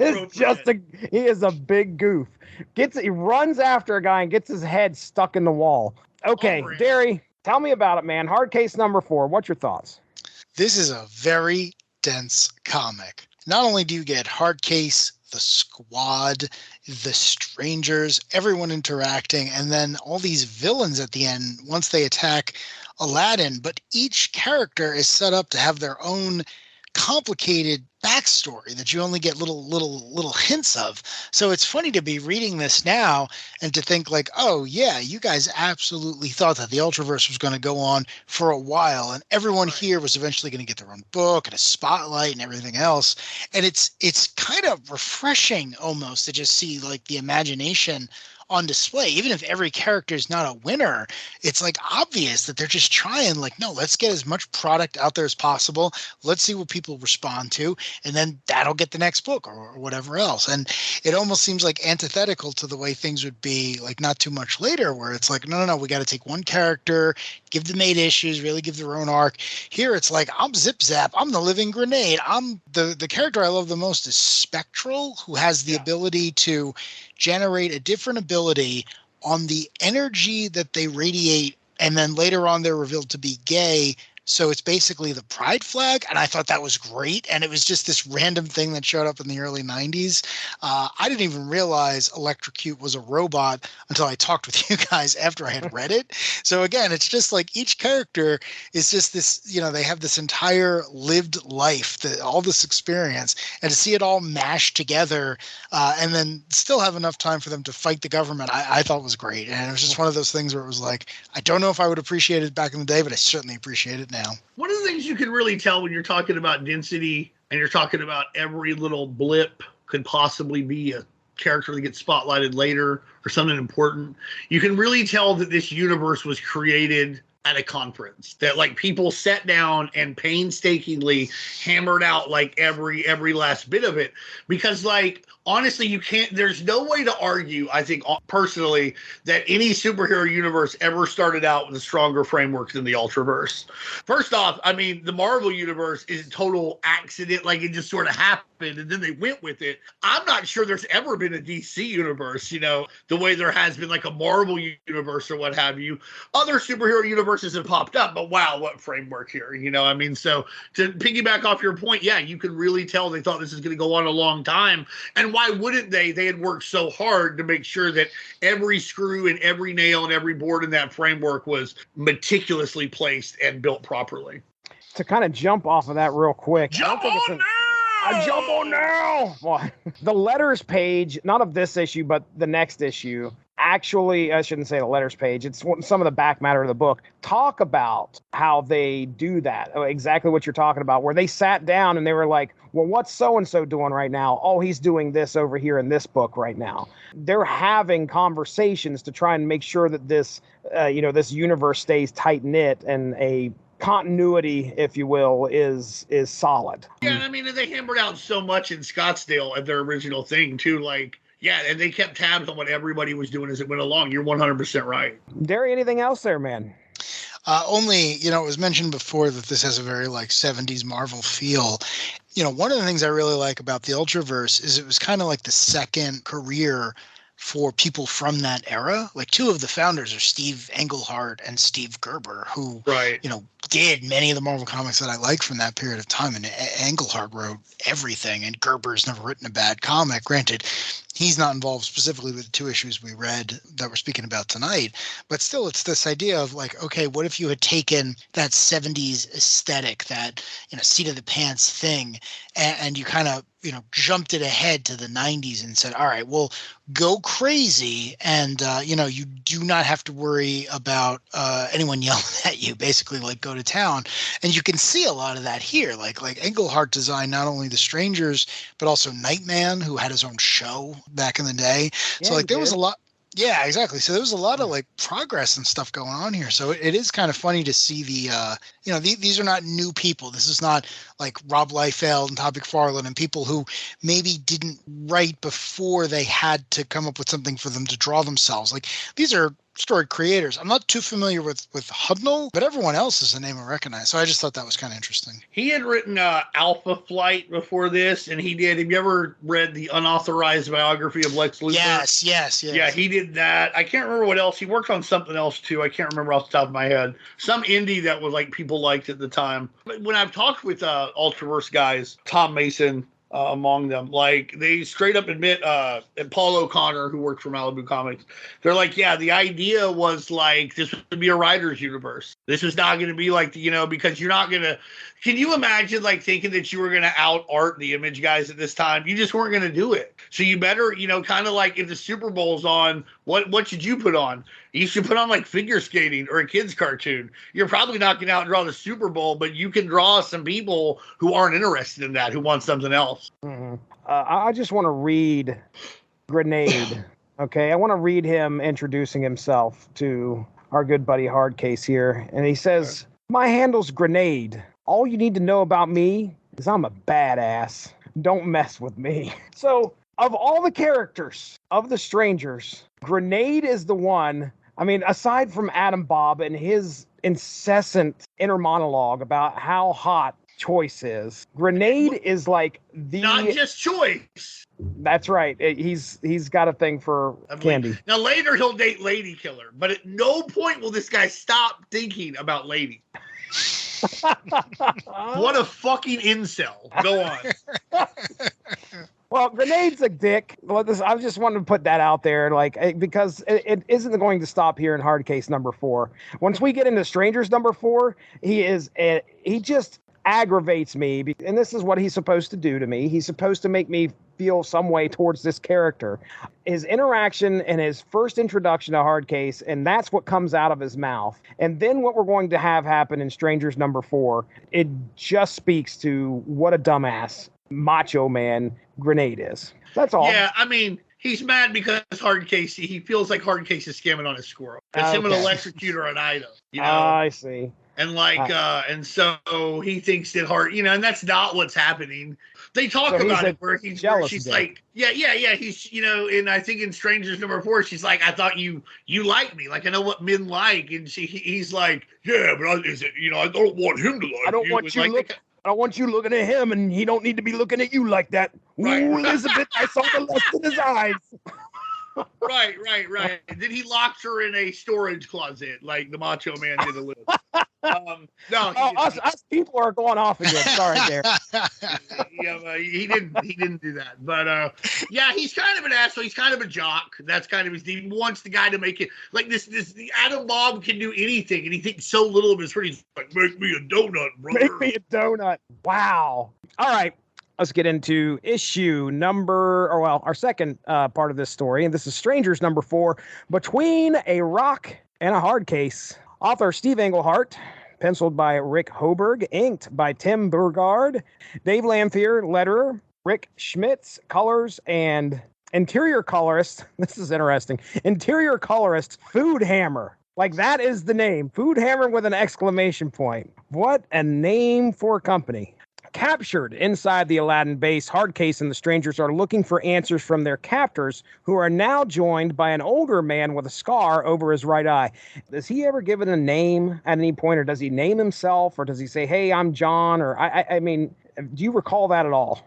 is a big goof. He runs after a guy and gets his head stuck in the wall. Okay, Darry, tell me about it, man. Hardcase number 4. What's your thoughts? This is a very dense comic. Not only do you get Hardcase, the squad, the strangers, everyone interacting, and then all these villains at the end once they attack Aladdin, but each character is set up to have their own complicated backstory that you only get little hints of. So it's funny to be reading this now and to think like, oh yeah, you guys absolutely thought that the Ultraverse was going to go on for a while, and everyone here was eventually going to get their own book and a spotlight and everything else. And it's kind of refreshing almost to just see like the imagination on display. Even if every character is not a winner, it's like obvious that they're just trying, like, no, let's get as much product out there as possible. Let's see what people respond to, and then that'll get the next book or whatever else. And it almost seems like antithetical to the way things would be like not too much later, where it's like, no, we got to take one character, give them 8 issues, really give their own arc. Here it's like, I'm Zip Zap, I'm the living grenade. I'm the character I love the most is Spectral, who has the ability to generate a different ability on the energy that they radiate, and then later on they're revealed to be gay. So it's basically the pride flag, and I thought that was great. And it was just this random thing that showed up in the early 90s. I didn't even realize Electrocute was a robot until I talked with you guys after I had read it. So again, it's just like each character is just this, they have this entire lived life, all this experience, and to see it all mashed together and then still have enough time for them to fight the government, I thought was great. And it was just one of those things where it was like, I don't know if I would appreciate it back in the day, but I certainly appreciate it now. One of the things you can really tell when you're talking about density and you're talking about every little blip could possibly be a character that gets spotlighted later or something important, you can really tell that this universe was created at a conference, that like people sat down and painstakingly hammered out like every last bit of it, because like honestly, there's no way to argue, I think personally, that any superhero universe ever started out with a stronger framework than the Ultraverse. First off, I mean, the Marvel universe is a total accident, like it just sort of happened and then they went with it. I'm not sure there's ever been a DC universe, the way there has been like a Marvel universe or what have you. Other superhero universes have popped up, but wow, what framework here, So to piggyback off your point, yeah, you can really tell they thought this is going to go on a long time. And why wouldn't they? They had worked so hard to make sure that every screw and every nail and every board in that framework was meticulously placed and built properly. To kind of jump off of that real quick. Jump on now! Well, the letters page, not of this issue, but the next issue, actually, I shouldn't say the letters page, it's some of the back matter of the book, talk about how they do that, exactly what you're talking about, where they sat down and they were like, well, what's so-and-so doing right now? Oh, he's doing this over here in this book right now. They're having conversations to try and make sure that this, this universe stays tight-knit and a continuity, if you will, is solid. Yeah, I mean, they hammered out so much in Scottsdale at their original thing, too, like, yeah, and they kept tabs on what everybody was doing as it went along. You're 100% right. Darry, anything else there, man? Only, it was mentioned before that this has a very like 70s Marvel feel. One of the things I really like about the Ultraverse is it was kind of like the second career for people from that era. Like 2 of the founders are Steve Englehart and Steve Gerber, who, did many of the Marvel comics that I like from that period of time. And Englehart wrote everything, and Gerber's never written a bad comic. Granted, he's not involved specifically with the 2 issues we read that we're speaking about tonight, but still it's this idea of like, okay, what if you had taken that 70s aesthetic, that, seat of the pants thing, and you kind of, jumped it ahead to the 90s and said, all right, well, go crazy. And, you do not have to worry about anyone yelling at you, basically, like go to town. And you can see a lot of that here. Like Englehart designed not only The Strangers, but also Nightman, who had his own show back in the day. Yeah, so like there was a lot. Yeah, exactly. So there was a lot of like progress and stuff going on here. So it is kind of funny to see the, these are not new people. This is not like Rob Liefeld and Todd McFarlane and people who maybe didn't write before they had to come up with something for them to draw themselves. Like these are story creators. I'm not too familiar with Hudnall, but everyone else is a name I recognize. So I just thought that was kind of interesting. He had written Alpha Flight before this, and have you ever read the unauthorized biography of Lex Luthor? Yes. Yeah, he did that. I can't remember what else. He worked on something else too. I can't remember off the top of my head. Some indie that was like people liked at the time. But when I've talked with Ultraverse guys, Tom Mason, among them, like they straight up admit, and Paul O'Connor, who worked for Malibu Comics, they're like, yeah, the idea was like this would be a writer's universe. This was not going to be like, because you're not going to, can you imagine like thinking that you were going to out art the Image guys at this time? You just weren't going to do it. So you better, kind of like if the Super Bowl's on, what should you put on? You should put on like figure skating or a kid's cartoon. You're probably not going to out and draw the Super Bowl, but you can draw some people who aren't interested in that, who want something else. Mm-hmm. I just want to read Grenade Okay, I want to read him introducing himself to our good buddy Hardcase here. And he says, "My handle's Grenade. All you need to know about me is I'm a badass. Don't mess with me." So, of all the characters of the Strangers, Grenade is the one. I mean, aside from Adam Bob and his incessant inner monologue about how hot Choice is, Grenade is like the... Not just Choice. That's right. He's got a thing for Candy. Now later he'll date Lady Killer, but at no point will this guy stop thinking about Lady. What a fucking incel. Go on. Well, Grenade's a dick. I just wanted to put that out there, because it isn't going to stop here in Hardcase number 4. Once we get into Strangers number 4, he just aggravates me, and this is what he's supposed to do to me. He's supposed to make me feel some way towards this character. His interaction and his first introduction to Hardcase, and that's what comes out of his mouth. And then what we're going to have happen in Strangers number 4, it just speaks to what a dumbass macho man Grenade is. That's all. Yeah, I mean, he's mad because Hardcase, he feels like Hardcase is scamming on his squirrel. It's him an electrocutor on Ida. You know? I see. And and so he thinks that and that's not what's happening. They talk about it where she's like, yeah. He's, and I think in Strangers number 4, she's like, I thought you like me. Like, I know what men like. And he's like, yeah, but I don't want him to like I don't want you I don't want you looking at him, and he don't need to be looking at you like that. Right. Ooh, Elizabeth, I saw the lust in his eyes. Right. And then he locked her in a storage closet like the Macho Man did a little. Us people are going off again. Sorry, Darry. Yeah, he didn't do that. But he's kind of an asshole. He's kind of a jock. That's kind of his thing. He wants the guy to make it like this. The Adam Bob can do anything, and he thinks so little of his friend. He's like, make me a donut, brother. Make me a donut. Wow. All right. Let's get into our second part of this story. And this is Strangers number 4, Between a Rock and a Hardcase. Author Steve Englehart, penciled by Rick Hoberg, inked by Tim Burgard, Dave Lamphere, letterer, Rick Schmitz, colors, and interior colorist. This is interesting. Interior colorist, Food Hammer. Like, that is the name. Food Hammer with an exclamation point. What a name for a company. Captured inside the Aladdin base, Hardcase and the Strangers are looking for answers from their captors, who are now joined by an older man with a scar over his right eye. Does he ever give it a name at any point, or does he name himself, or does he say, "Hey, I'm John"? Or I mean, do you recall that at all?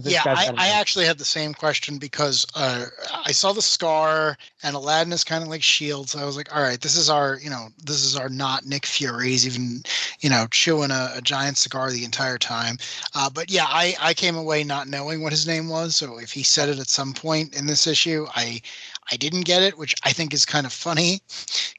Yeah, I actually had the same question because I saw the scar and Aladdin is kind of like S.H.I.E.L.D. So I was like, all right, this is our not Nick Fury's even, chewing a giant cigar the entire time. But yeah, I came away not knowing what his name was. So if he said it at some point in this issue, I didn't get it, which I think is kind of funny,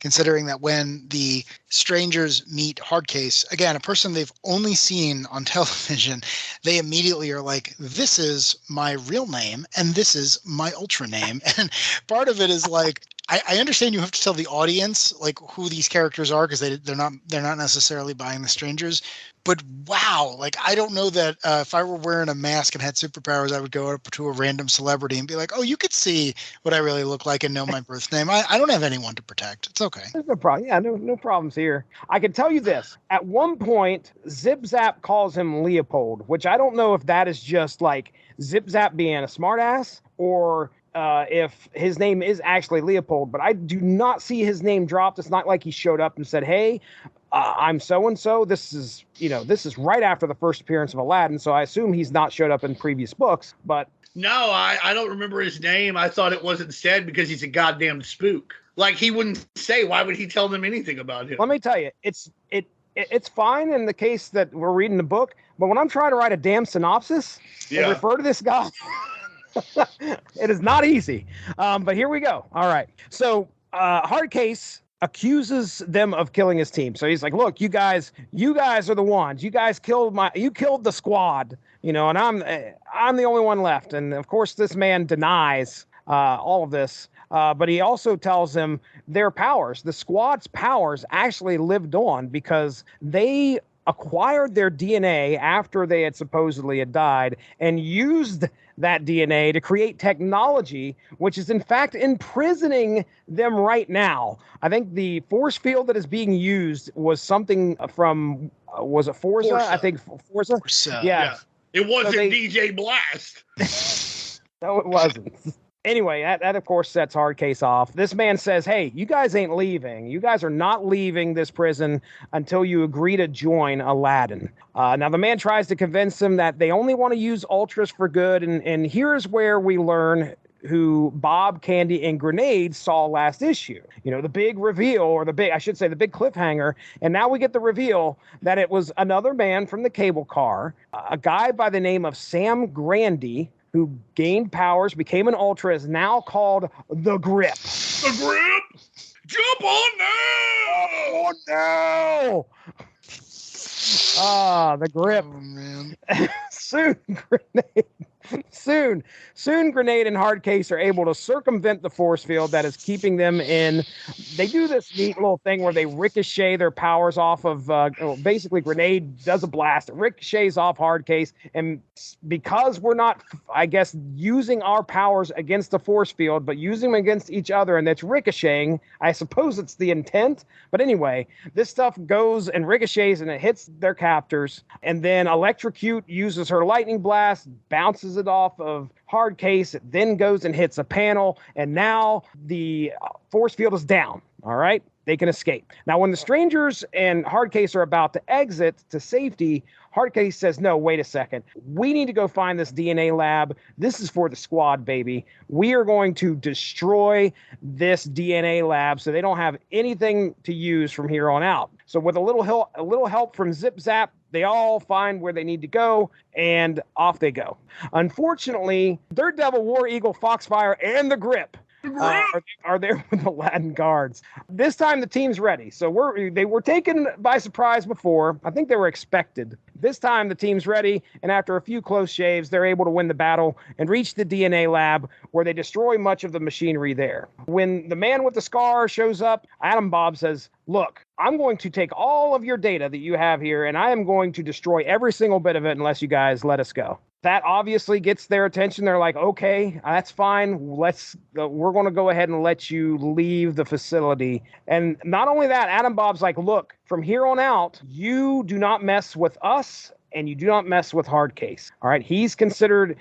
considering that when the Strangers meet Hardcase, again, a person they've only seen on television, they immediately are like, this is my real name and this is my ultra name. And part of it is like, I understand you have to tell the audience like who these characters are because they're not necessarily buying the Strangers. But wow, like I don't know that if I were wearing a mask and had superpowers, I would go up to a random celebrity and be like, "Oh, you could see what I really look like and know my birth name." I don't have anyone to protect. It's okay. There's no problem. Yeah, no problems here. I can tell you this: at one point, Zip Zap calls him Leopold, which I don't know if that is just like Zip Zap being a smartass or if his name is actually Leopold. But I do not see his name dropped. It's not like he showed up and said, "Hey, I'm so-and-so." This is right after the first appearance of Aladdin, so I assume he's not showed up in previous books, but... No, I don't remember his name. I thought it wasn't said because he's a goddamn spook. Like, he wouldn't say. Why would he tell them anything about him? Let me tell you, it's fine in the case that we're reading the book, but when I'm trying to write a damn synopsis and refer to this guy, it is not easy. But here we go. All right. So, Hardcase accuses them of killing his team. So he's like, "Look, you guys are the ones. You guys killed the squad, and I'm the only one left." And of course, this man denies all of this. But he also tells them their powers, the squad's powers, actually lived on because they acquired their DNA after they had supposedly had died and used that DNA to create technology, which is in fact imprisoning them right now. I think the force field that is being used was something from, was it Forza? I think Forza. Yeah. It wasn't DJ Blast. No, it wasn't. Anyway, that of course sets Hardcase off. This man says, hey, you guys ain't leaving. You guys are not leaving this prison until you agree to join Aladdin. Now, the man tries to convince him that they only want to use Ultras for good. And here's where we learn who Bob, Candy, and Grenade saw last issue. You know, the big reveal, or the big cliffhanger. And now we get the reveal that it was another man from the cable car, a guy by the name of Sam Grandy, who gained powers, became an Ultra, is now called the Grip. The Grip? Jump on now! Oh, no! Ah, the Grip. Oh, man. Soon Grenade and Hardcase are able to circumvent the force field that is keeping them in. They do this neat little thing where they ricochet their powers off of, basically Grenade does a blast, it ricochets off Hardcase, and because we're not, I guess, using our powers against the force field, but using them against each other, and that's ricocheting, I suppose it's the intent, but anyway, this stuff goes and ricochets and it hits their captors, and then Electrocute uses her lightning blast, bounces it off of Hardcase, it then goes and hits a panel, and now the force field is down. All right, they can escape. Now, when the Strangers and Hardcase are about to exit to safety, Hardcase says, no, wait a second. We need to go find this DNA lab. This is for the squad, baby. We are going to destroy this DNA lab so they don't have anything to use from here on out. So with a little help from Zip Zap, they all find where they need to go, and off they go. Unfortunately, Daredevil, War Eagle, Foxfire, and the Grip are there with Aladdin guards. This time the team's ready. So they were taken by surprise before. I think they were expected. This time the team's ready, and after a few close shaves, they're able to win the battle and reach the DNA lab where they destroy much of the machinery there. When the man with the scar shows up, Adam Bob says, look, I'm going to take all of your data that you have here, and I am going to destroy every single bit of it unless you guys let us go. That obviously gets their attention. They're like, okay, that's fine. We're going to go ahead and let you leave the facility. And not only that, Adam Bob's like, look, from here on out, you do not mess with us and you do not mess with Hardcase. All right. He's considered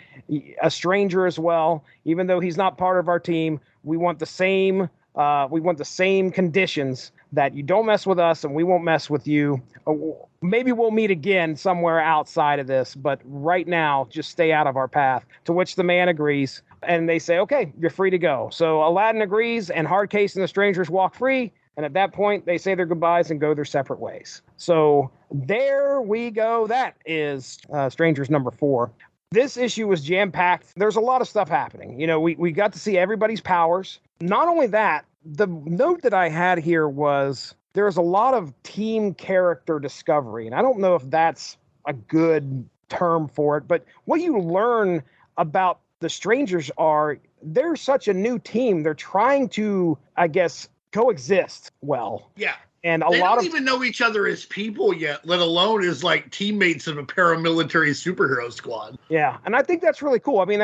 a stranger as well. Even though he's not part of our team, we want the same conditions, that you don't mess with us and we won't mess with you. Maybe we'll meet again somewhere outside of this, but right now, just stay out of our path. To which the man agrees, and they say, okay, you're free to go. So Aladdin agrees, and Hardcase and the Strangers walk free, and at that point, they say their goodbyes and go their separate ways. So there we go. That is Strangers number 4. This issue was jam-packed. There's a lot of stuff happening. You know, we got to see everybody's powers. Not only that, the note that I had here was there's a lot of team character discovery. And I don't know if that's a good term for it, but what you learn about the Strangers are they're such a new team. They're trying to, I guess, coexist well. Yeah. And they don't even know each other as people yet, let alone as like teammates of a paramilitary superhero squad. Yeah. And I think that's really cool. I mean,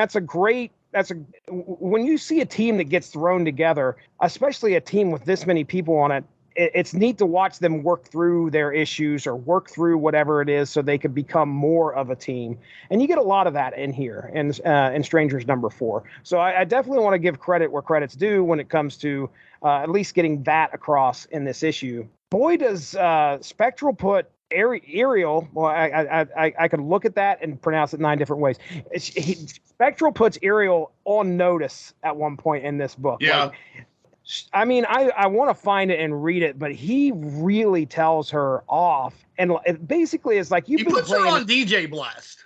when you see a team that gets thrown together, especially a team with this many people on it, it's neat to watch them work through their issues or work through whatever it is so they could become more of a team. And you get a lot of that in here in Strangers number 4. So I definitely want to give credit where credit's due when it comes to at least getting that across in this issue. Boy, does Spectral put Ariel, well, I could look at that and pronounce it 9 different ways. Spectral puts Ariel on notice at one point in this book. Yeah. I mean, I want to find it and read it, but he really tells her off. And it basically is like, he puts her on DJ Blast.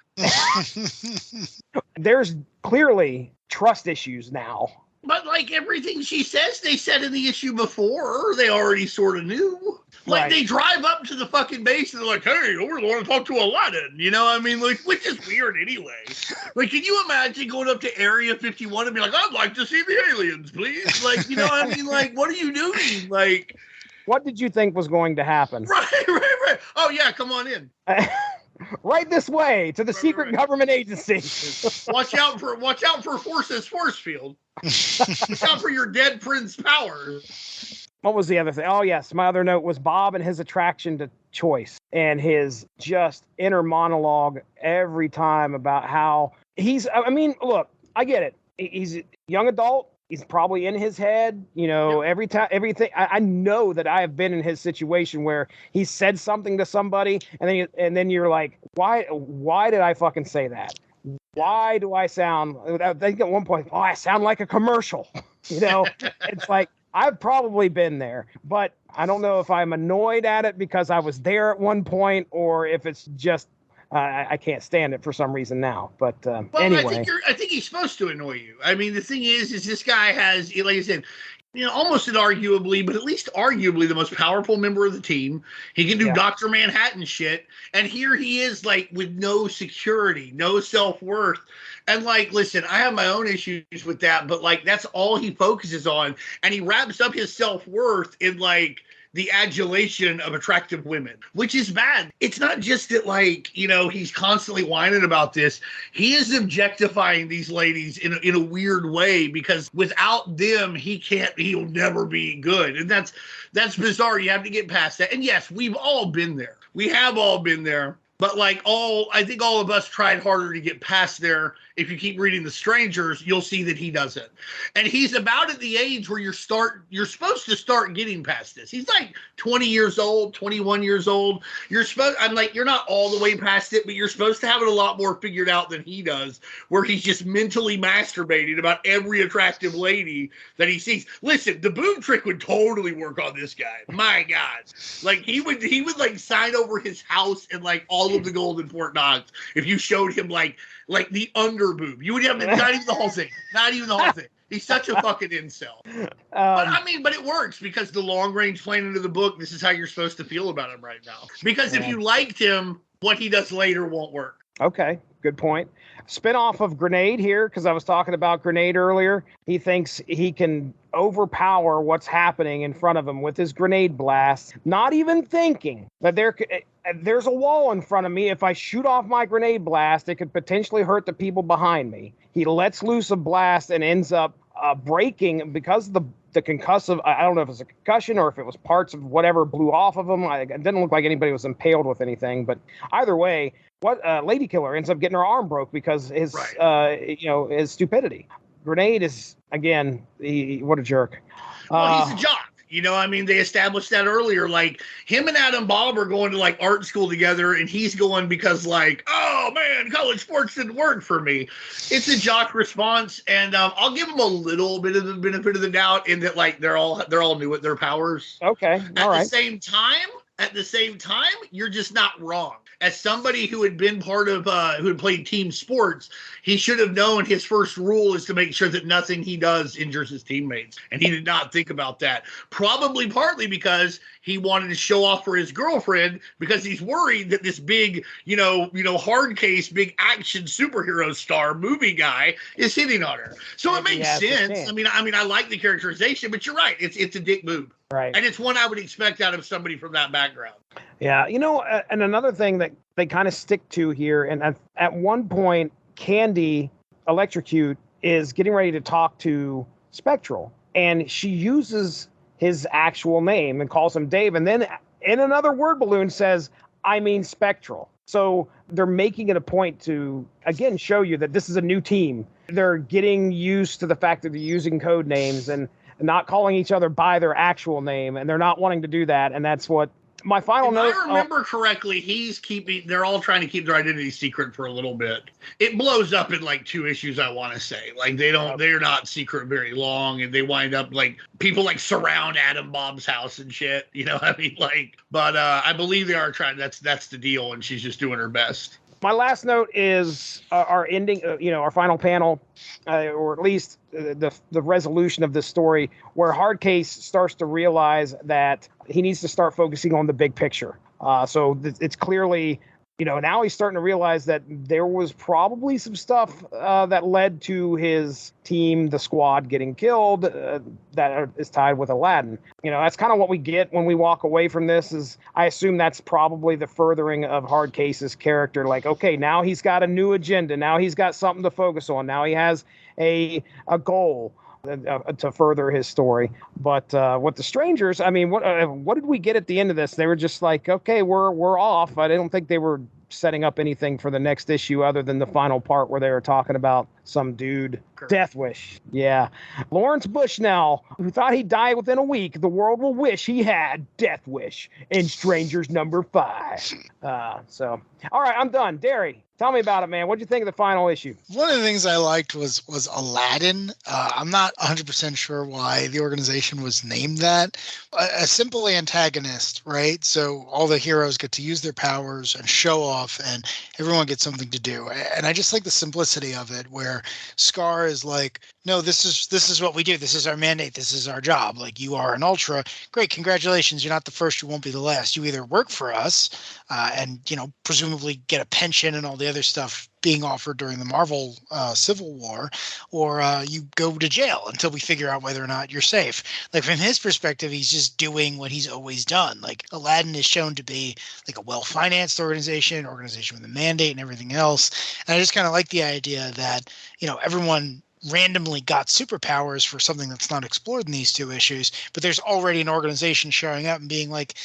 There's clearly trust issues now. But like everything she says, they said in the issue before, they already sort of knew. Like right. They drive up to the fucking base and they're like, hey, we're going to talk to Aladdin. You know, I mean, like, which is weird anyway. Like, can you imagine going up to Area 51 and be like, I'd like to see the aliens, please? Like, you know, I mean, like, what are you doing? Like, what did you think was going to happen? Right. Oh yeah, come on in. Right this way to the secret government agency. Watch out for Forces force field. Watch out for your dead prince power. What was the other thing? Oh yes, my other note was Bob and his attraction to choice and his just inner monologue every time about how he's. I mean, look, I get it. He's a young adult. He's probably in his head, every time, everything. I know that I have been in his situation where he said something to somebody and then you're like, why did I fucking say that? Why do I sound, I think at one point, I sound like a commercial, It's like, I've probably been there, but I don't know if I'm annoyed at it because I was there at one point or if it's just, I can't stand it for some reason now. But anyway, I think he's supposed to annoy you. I mean, the thing is this guy has, like I said, almost inarguably, but at least arguably the most powerful member of the team. He can do Dr. Manhattan shit. And here he is, like, with no security, no self-worth. And, like, listen, I have my own issues with that, but, like, that's all he focuses on. And he wraps up his self-worth in, like, the adulation of attractive women, which is bad. It's not just that, like, he's constantly whining about this. He is objectifying these ladies in a weird way because without them, he'll never be good. And that's bizarre. You have to get past that. And yes, we've all been there. We have all been there. But I think all of us tried harder to get past there. If you keep reading The Strangers, you'll see that he doesn't. And he's about at the age where you're supposed to start getting past this. He's like 20 years old, 21 years old. You're not all the way past it, but you're supposed to have it a lot more figured out than he does, where he's just mentally masturbating about every attractive lady that he sees. Listen, the boob trick would totally work on this guy. My God. Like he would like sign over his house and like all of the gold in Fort Knox if you showed him like the under boob. You would have not even the whole thing. Not even the whole thing. He's such a fucking incel. But it works because the long range plan into the book, this is how you're supposed to feel about him right now. Because if you liked him, what he does later won't work. Okay, good point. Spinoff of Grenade here, because I was talking about Grenade earlier. He thinks he can overpower what's happening in front of him with his grenade blast, not even thinking that there's a wall in front of me. If I shoot off my grenade blast, it could potentially hurt the people behind me. He lets loose a blast and ends up breaking because the concussive, I don't know if it's a concussion or if it was parts of whatever blew off of him. It didn't look like anybody was impaled with anything, but either way, Lady Killer ends up getting her arm broke because his stupidity. Grenade is, again, what a jerk. Well, he's a jock. They established that earlier. Like, him and Adam Bob are going to, like, art school together, and he's going because, like, oh, man, college sports didn't work for me. It's a jock response, and I'll give him a little bit of the benefit of the doubt in that, like, they're all new at their powers. Okay, all right. At the same time, you're just not wrong. As somebody who had been part of, who had played team sports, he should have known his first rule is to make sure that nothing he does injures his teammates. And he did not think about that. Probably partly because he wanted to show off for his girlfriend because he's worried that this big, Hardcase, big action superhero star movie guy is hitting on her. So it makes sense. I like the characterization, but you're right. It's a dick move. Right. And it's one I would expect out of somebody from that background. Yeah. And another thing that they kind of stick to here, and at one point, Candy Electrocute is getting ready to talk to Spectral, and she uses his actual name and calls him Dave. And then in another word balloon says, I mean Spectral. So they're making it a point to, again, show you that this is a new team. They're getting used to the fact that they're using code names and not calling each other by their actual name, and they're not wanting to do that. And that's what my final note. If I remember correctly, they're all trying to keep their identity secret for a little bit. It blows up in like 2 issues, I want to say. Like they're not secret very long, and they wind up like people like surround Adam Bob's house and shit. But I believe they are trying. That's the deal, and she's just doing her best. My last note is our ending, our final panel, or at least the resolution of this story, where Hardcase starts to realize that he needs to start focusing on the big picture. So it's clearly now he's starting to realize that there was probably some stuff that led to his team, the squad, getting killed that is tied with Aladdin. That's kind of what we get when we walk away from this. Is I assume that's probably the furthering of Hardcase's character. Like, okay, now he's got a new agenda. Now he's got something to focus on. Now he has a goal to further his story. But with the Strangers, I mean, what did we get at the end of this? They were just like, okay, we're off. I don't think they were setting up anything for the next issue other than the final part where they were talking about some dude. Death Wish. Yeah. Lawrence Bushnell, who thought he'd die within a week, the world will wish he had Death Wish in Strangers number 5. So, all right, I'm done. Darry, tell me about it, man. What'd you think of the final issue? One of the things I liked was Aladdin. I'm not 100% sure why the organization was named that. A simple antagonist, right? So all the heroes get to use their powers and show off, and everyone gets something to do. And I just like the simplicity of it, where Scar is like, no, this is what we do. This is our mandate. This is our job. Like, you are an Ultra. Great. Congratulations. You're not the first. You won't be the last. You either work for us and, presumably get a pension and all the other stuff being offered during the Marvel Civil War, or you go to jail until we figure out whether or not you're safe. Like, from his perspective, he's just doing what he's always done. Like, Aladdin is shown to be like a well-financed organization with a mandate and everything else. And I just kind of like the idea that, everyone randomly got superpowers for something that's not explored in these 2 issues, but there's already an organization showing up and being like,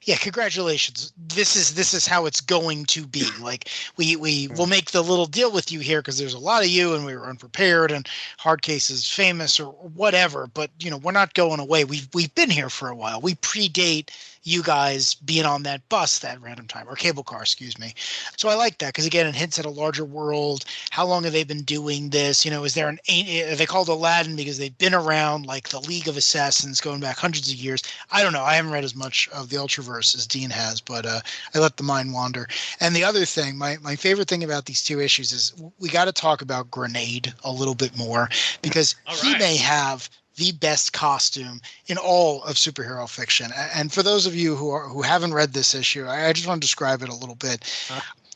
yeah, congratulations. This is how it's going to be. Like, we will make the little deal with you here because there's a lot of you and we were unprepared and Hardcase is famous or whatever. But we're not going away. We've been here for a while. We predate you guys being on that bus that random time, or cable car, excuse me. So I like that because, again, it hints at a larger world. How long have they been doing this? Is there are they called Aladdin because they've been around like the League of Assassins going back hundreds of years? I don't know. I haven't read as much of the Ultraverse as Dean has, but I let the mind wander. And the other thing, my favorite thing about these 2 issues is we got to talk about Grenade a little bit more, because he may have the best costume in all of superhero fiction. And for those of you who haven't read this issue, I just want to describe it a little bit.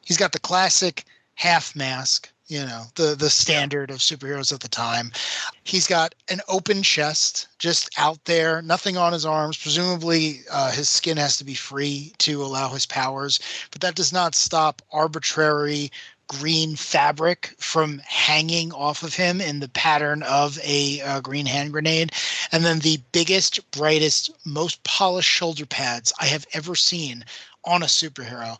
He's got the classic half mask, the standard of superheroes at the time. He's got an open chest just out there, nothing on his arms. Presumably his skin has to be free to allow his powers, but that does not stop arbitrary green fabric from hanging off of him in the pattern of a green hand grenade. And then the biggest, brightest, most polished shoulder pads I have ever seen on a superhero.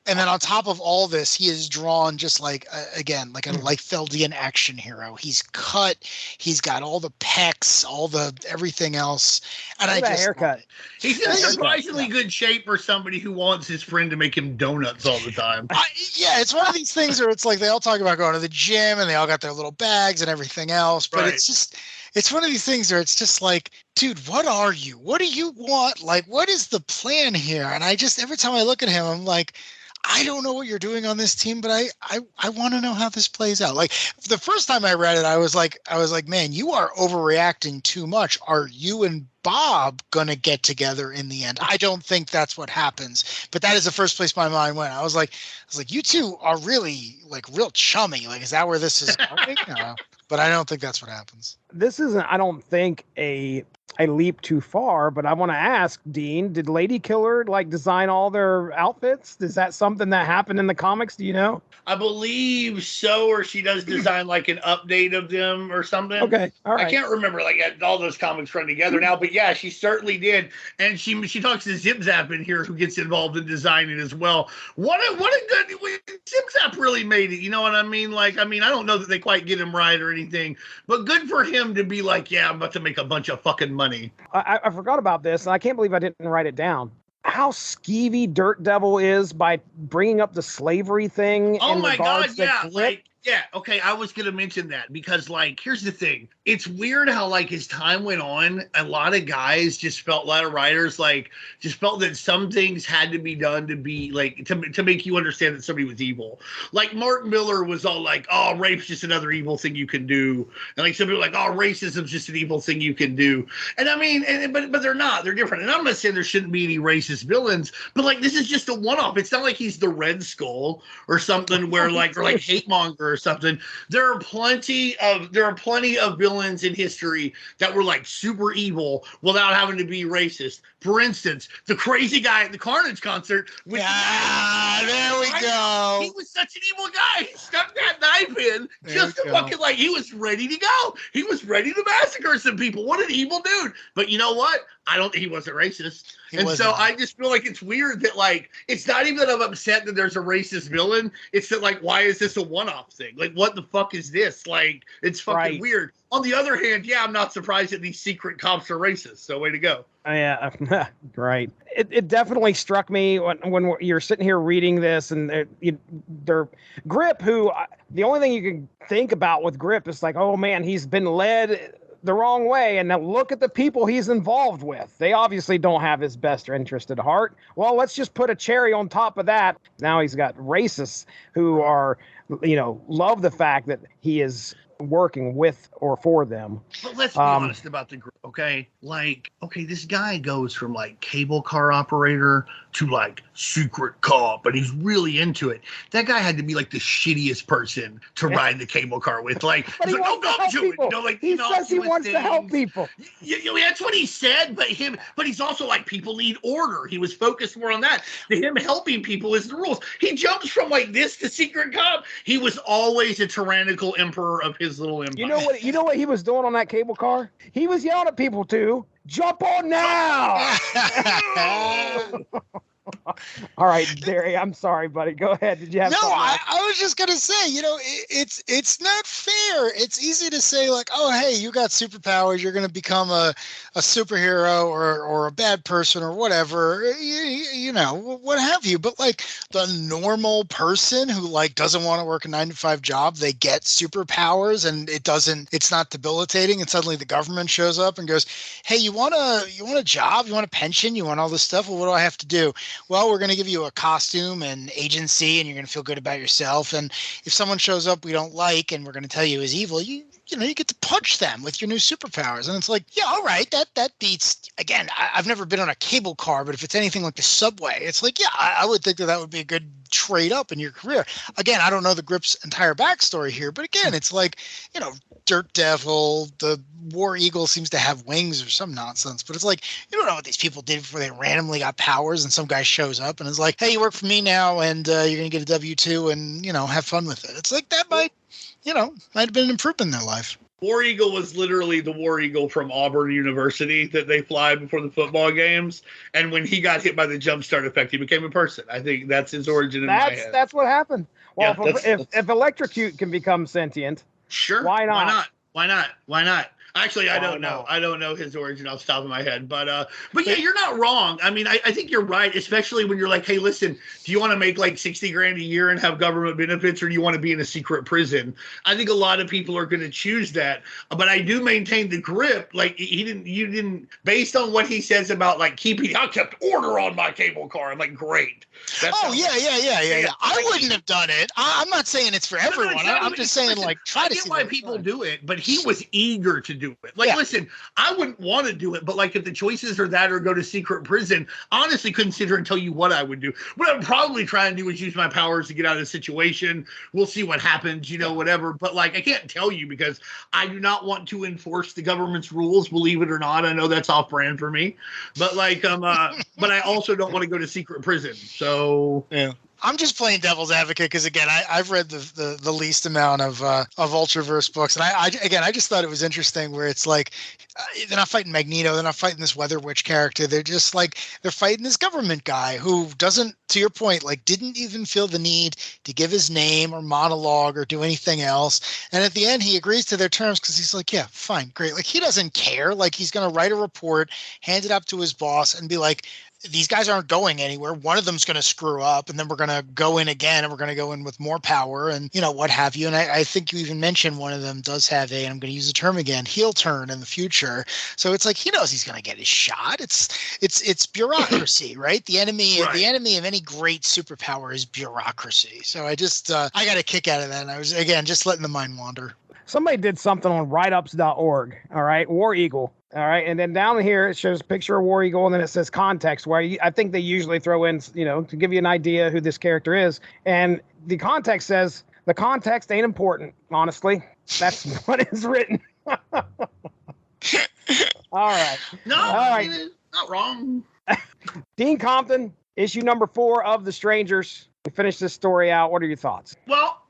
And then on top of all this, he is drawn just like, again, like a Liefeldian action hero. He's cut. He's got all the pecs, all the everything else. And look at that haircut. He's in surprisingly good shape for somebody who wants his friend to make him donuts all the time. It's one of these things where it's like they all talk about going to the gym and they all got their little bags and everything else. But it's one of these things where it's just like, dude, what are you? What do you want? Like, what is the plan here? And every time I look at him, I'm like, I don't know what you're doing on this team, but I want to know how this plays out. Like, the first time I read it, I was like, man, you are overreacting too much. Are you and Bob gonna get together in the end? I don't think that's what happens, but that is the first place my mind went. I was like, you two are really like real chummy. Like, is that where this is going? But I don't think that's what happens. This isn't, I don't think, a leap too far, but I want to ask, Dean, did Lady Killer design all their outfits? Is that something that happened in the comics? Do you know? I believe so, or she does design like an update of them or something. Okay, all right. I can't remember all those comics run together now, but yeah, she certainly did. And she talks to Zip Zap in here, who gets involved in designing as well. What a good Zip Zap really made it. You know what I mean? I don't know that they quite get him right or anything, but good for him to be like, yeah, I'm about to make a bunch of fucking money. I forgot about this, and I can't believe I didn't write it down. How skeevy Dirt Devil is by bringing up the slavery thing. Oh my God, yeah. Yeah, okay, I was going to mention that because, here's the thing. it's weird how like as time went on, a lot of guys just felt, a lot of writers like just felt that some things had to be done to be like to make you understand that somebody was evil. Like Martin Miller was all like, oh, rape's just another evil thing you can do, and like some people were like, oh, racism's just an evil thing you can do. And I mean, but they're not. They're different. And I'm not saying there shouldn't be any racist villains, but like this is just a one-off. It's not like he's the Red Skull or something where like or like Hate Monger or something. There are plenty of villains in history that were like super evil without having to be racist. For instance, the crazy guy at the Carnage concert. There we go. He was such an evil guy. He stuck that knife in just to fucking like he was ready to go. He was ready to massacre some people. What an evil dude! But you know what? He wasn't racist. So I just feel like it's weird that like it's not even that I'm upset that there's a racist villain. It's that like why is this a one-off thing? Like what the fuck is this? Like it's fucking weird. On the other hand, yeah, I'm not surprised that these secret cops are racist. So way to go. Yeah, right. It definitely struck me when you're sitting here reading this, and they're Grip, who the only thing you can think about with Grip is like, oh man, he's been led the wrong way, and now look at the people he's involved with. They obviously don't have his best interest at heart. Well, let's just put a cherry on top of that. Now he's got racists who are, love the fact that he is working with or for them. But let's be honest about the group, okay? Like, okay, this guy goes from like cable car operator to like secret cop, but he's really into it. That guy had to be like the shittiest person to ride the cable car with. Like, he's like, oh, don't do it. He says he wants to help people. That's what he said, but he's also like, people need order. He was focused more on that. Him helping people is the rules. He jumps from like this to secret cop. He was always a tyrannical emperor of his little empire. You know what he was doing on that cable car? He was yelling at people to jump on now. All right, Darry, I'm sorry, buddy. Go ahead. Did you have something? I was just gonna say, it's not fair. It's easy to say like, oh, hey, you got superpowers, you're gonna become a superhero or a bad person or whatever, what have you. But like the normal person who like doesn't want to work a 9-to-5 job, they get superpowers and it's not debilitating, and suddenly the government shows up and goes, hey, you want a job, you want a pension, you want all this stuff? Well, what do I have to do? Well, we're going to give you a costume and agency, and you're going to feel good about yourself. And if someone shows up we don't like and we're going to tell you is evil, you get to punch them with your new superpowers. And it's like, yeah, all right, that beats. Again, I've never been on a cable car, but if it's anything like the subway, it's like, yeah, I would think that would be a good trade up in your career. Again, I don't know the Grip's entire backstory here, but again, it's like, Dirt Devil, the War Eagle seems to have wings or some nonsense, but it's like, you don't know what these people did before they randomly got powers, and some guy shows up and is like, hey, you work for me now, and you're going to get a W-2 and, have fun with it. It's like that might have been an improvement in their life. War Eagle was literally the War Eagle from Auburn University that they fly before the football games. And when he got hit by the jumpstart effect, he became a person. I think that's his origin in my head. That's what happened. Well, if Electrocute can become sentient, sure. Why not? Why not? Actually, I don't know. I don't know his origin off the top of my head. But yeah, you're not wrong. I mean, I think you're right, especially when you're like, hey, listen, do you want to make like $60,000 a year and have government benefits, or do you want to be in a secret prison? I think a lot of people are going to choose that. But I do maintain the Grip. Like you didn't, based on what he says about like I kept order on my cable car. I'm like, great. Yeah. I wouldn't have done it. I'm not saying it's for everyone. I'm just saying, like, try to see why people do it. But he was eager to do it. Like, listen, I wouldn't want to do it, but like, if the choices are that or go to secret prison, honestly, couldn't sit here and tell you what I would do. What I would probably try and do is use my powers to get out of the situation. We'll see what happens, whatever. But like, I can't tell you because I do not want to enforce the government's rules. Believe it or not, I know that's off brand for me, but like, but I also don't want to go to secret prison. So yeah. I'm just playing devil's advocate because, again, I've read the least amount of Ultraverse books, and I just thought it was interesting where it's like they're not fighting Magneto. They're not fighting this Weather Witch character. They're just like, they're fighting this government guy who doesn't, to your point, like didn't even feel the need to give his name or monologue or do anything else. And at the end, he agrees to their terms because he's like, yeah, fine, great. Like he doesn't care. Like he's going to write a report, hand it up to his boss and be like, these guys aren't going anywhere. One of them's going to screw up and then we're going to go in again and we're going to go in with more power and, you know, what have you. And I think you even mentioned one of them does have and I'm going to use the term again, heel turn in the future. So it's like, he knows he's going to get his shot. It's bureaucracy, right? The enemy of any great superpower is bureaucracy. So I got a kick out of that. And I was, again, just letting the mind wander. Somebody did something on writeups.org. All right. War Eagle. All right. And then down here, it shows a picture of War Eagle and then it says context, where I think they usually throw in, you know, to give you an idea who this character is. And the context says the context ain't important. Honestly, that's what is written. All right. No, all right. Not wrong. Dean Compton, issue number 4 of The Strangers. We finished this story out. What are your thoughts? Well,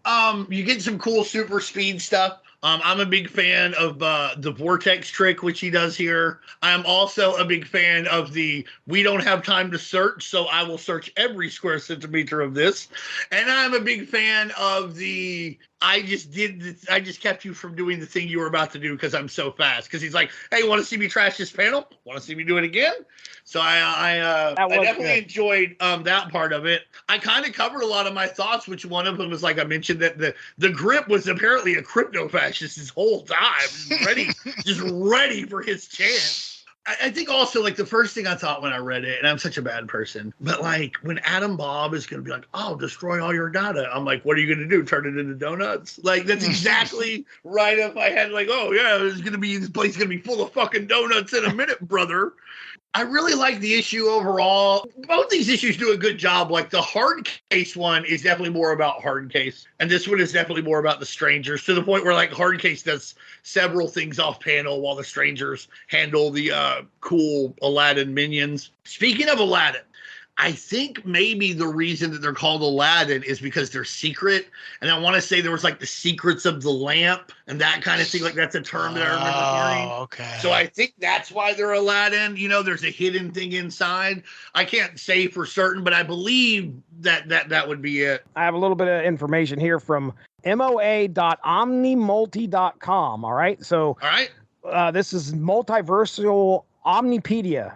you get some cool super speed stuff. I'm a big fan of the vortex trick, which he does here. I'm also a big fan of the we don't have time to search, so I will search every square centimeter of this. And I'm a big fan of the I just kept you from doing the thing you were about to do because I'm so fast. Because he's like, hey, want to see me trash this panel? Want to see me do it again? So I definitely enjoyed that part of it. I kind of covered a lot of my thoughts, which one of them was like I mentioned that the Grip was apparently a crypto fascist this whole time, just ready for his chance. I think also like the first thing I thought when I read it, and I'm such a bad person, but like when Adam Bob is going to be like, oh, destroy all your data. I'm like, what are you going to do? Turn it into donuts? Like that's exactly right up my head. Like, oh yeah, this place is going to be full of fucking donuts in a minute, brother. I really like the issue overall. Both these issues do a good job. Like the Hardcase one is definitely more about Hardcase, and this one is definitely more about the Strangers, to the point where like Hardcase does several things off panel while the Strangers handle the cool Aladdin minions. Speaking of Aladdin, I think maybe the reason that they're called Aladdin is because they're secret. And I want to say there was like the secrets of the lamp and that kind of thing. Like that's a term that I remember hearing. Okay. So I think that's why they're Aladdin. You know, there's a hidden thing inside. I can't say for certain, but I believe that would be it. I have a little bit of information here from moa.omnimulti.com. All right. So all right. This is multiversal Omnipedia.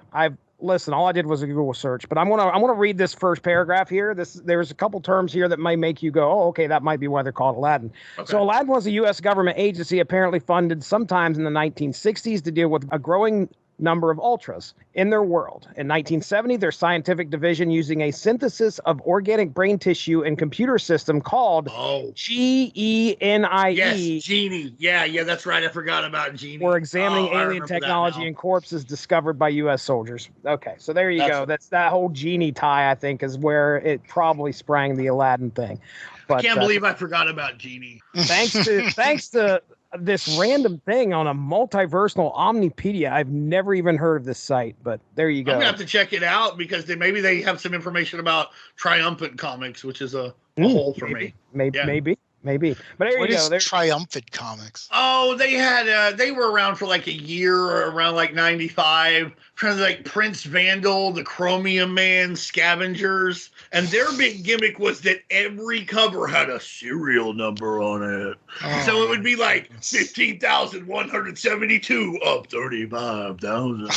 Listen, all I did was a Google search, but I want to read this first paragraph here. There's a couple terms here that may make you go, oh, okay, that might be why they're called Aladdin. Okay. So Aladdin was a U.S. government agency apparently funded sometimes in the 1960s to deal with a growing number of ultras in their world. In 1970, their scientific division, using a synthesis of organic brain tissue and computer system called GENIE. Yes, Genie. Yeah, that's right. I forgot about Genie. We're examining alien technology and corpses discovered by U.S. soldiers. Okay, so there you go. That's that whole Genie tie, I think, is where it probably sprang the Aladdin thing. But, I can't believe I forgot about Genie. Thanks to this random thing on a multiversal Omnipedia. I've never even heard of this site, but there you go. I'm gonna have to check it out because maybe they have some information about Triumphant Comics, which is a hole for me. Maybe. But there you go. There's Triumphant Comics. Oh, they were around for like a year, or around like 95. Trying to like Prince Vandal, the Chromium Man, Scavengers, and their big gimmick was that every cover had a serial number on it. So it would be like 15,172 of 35,000.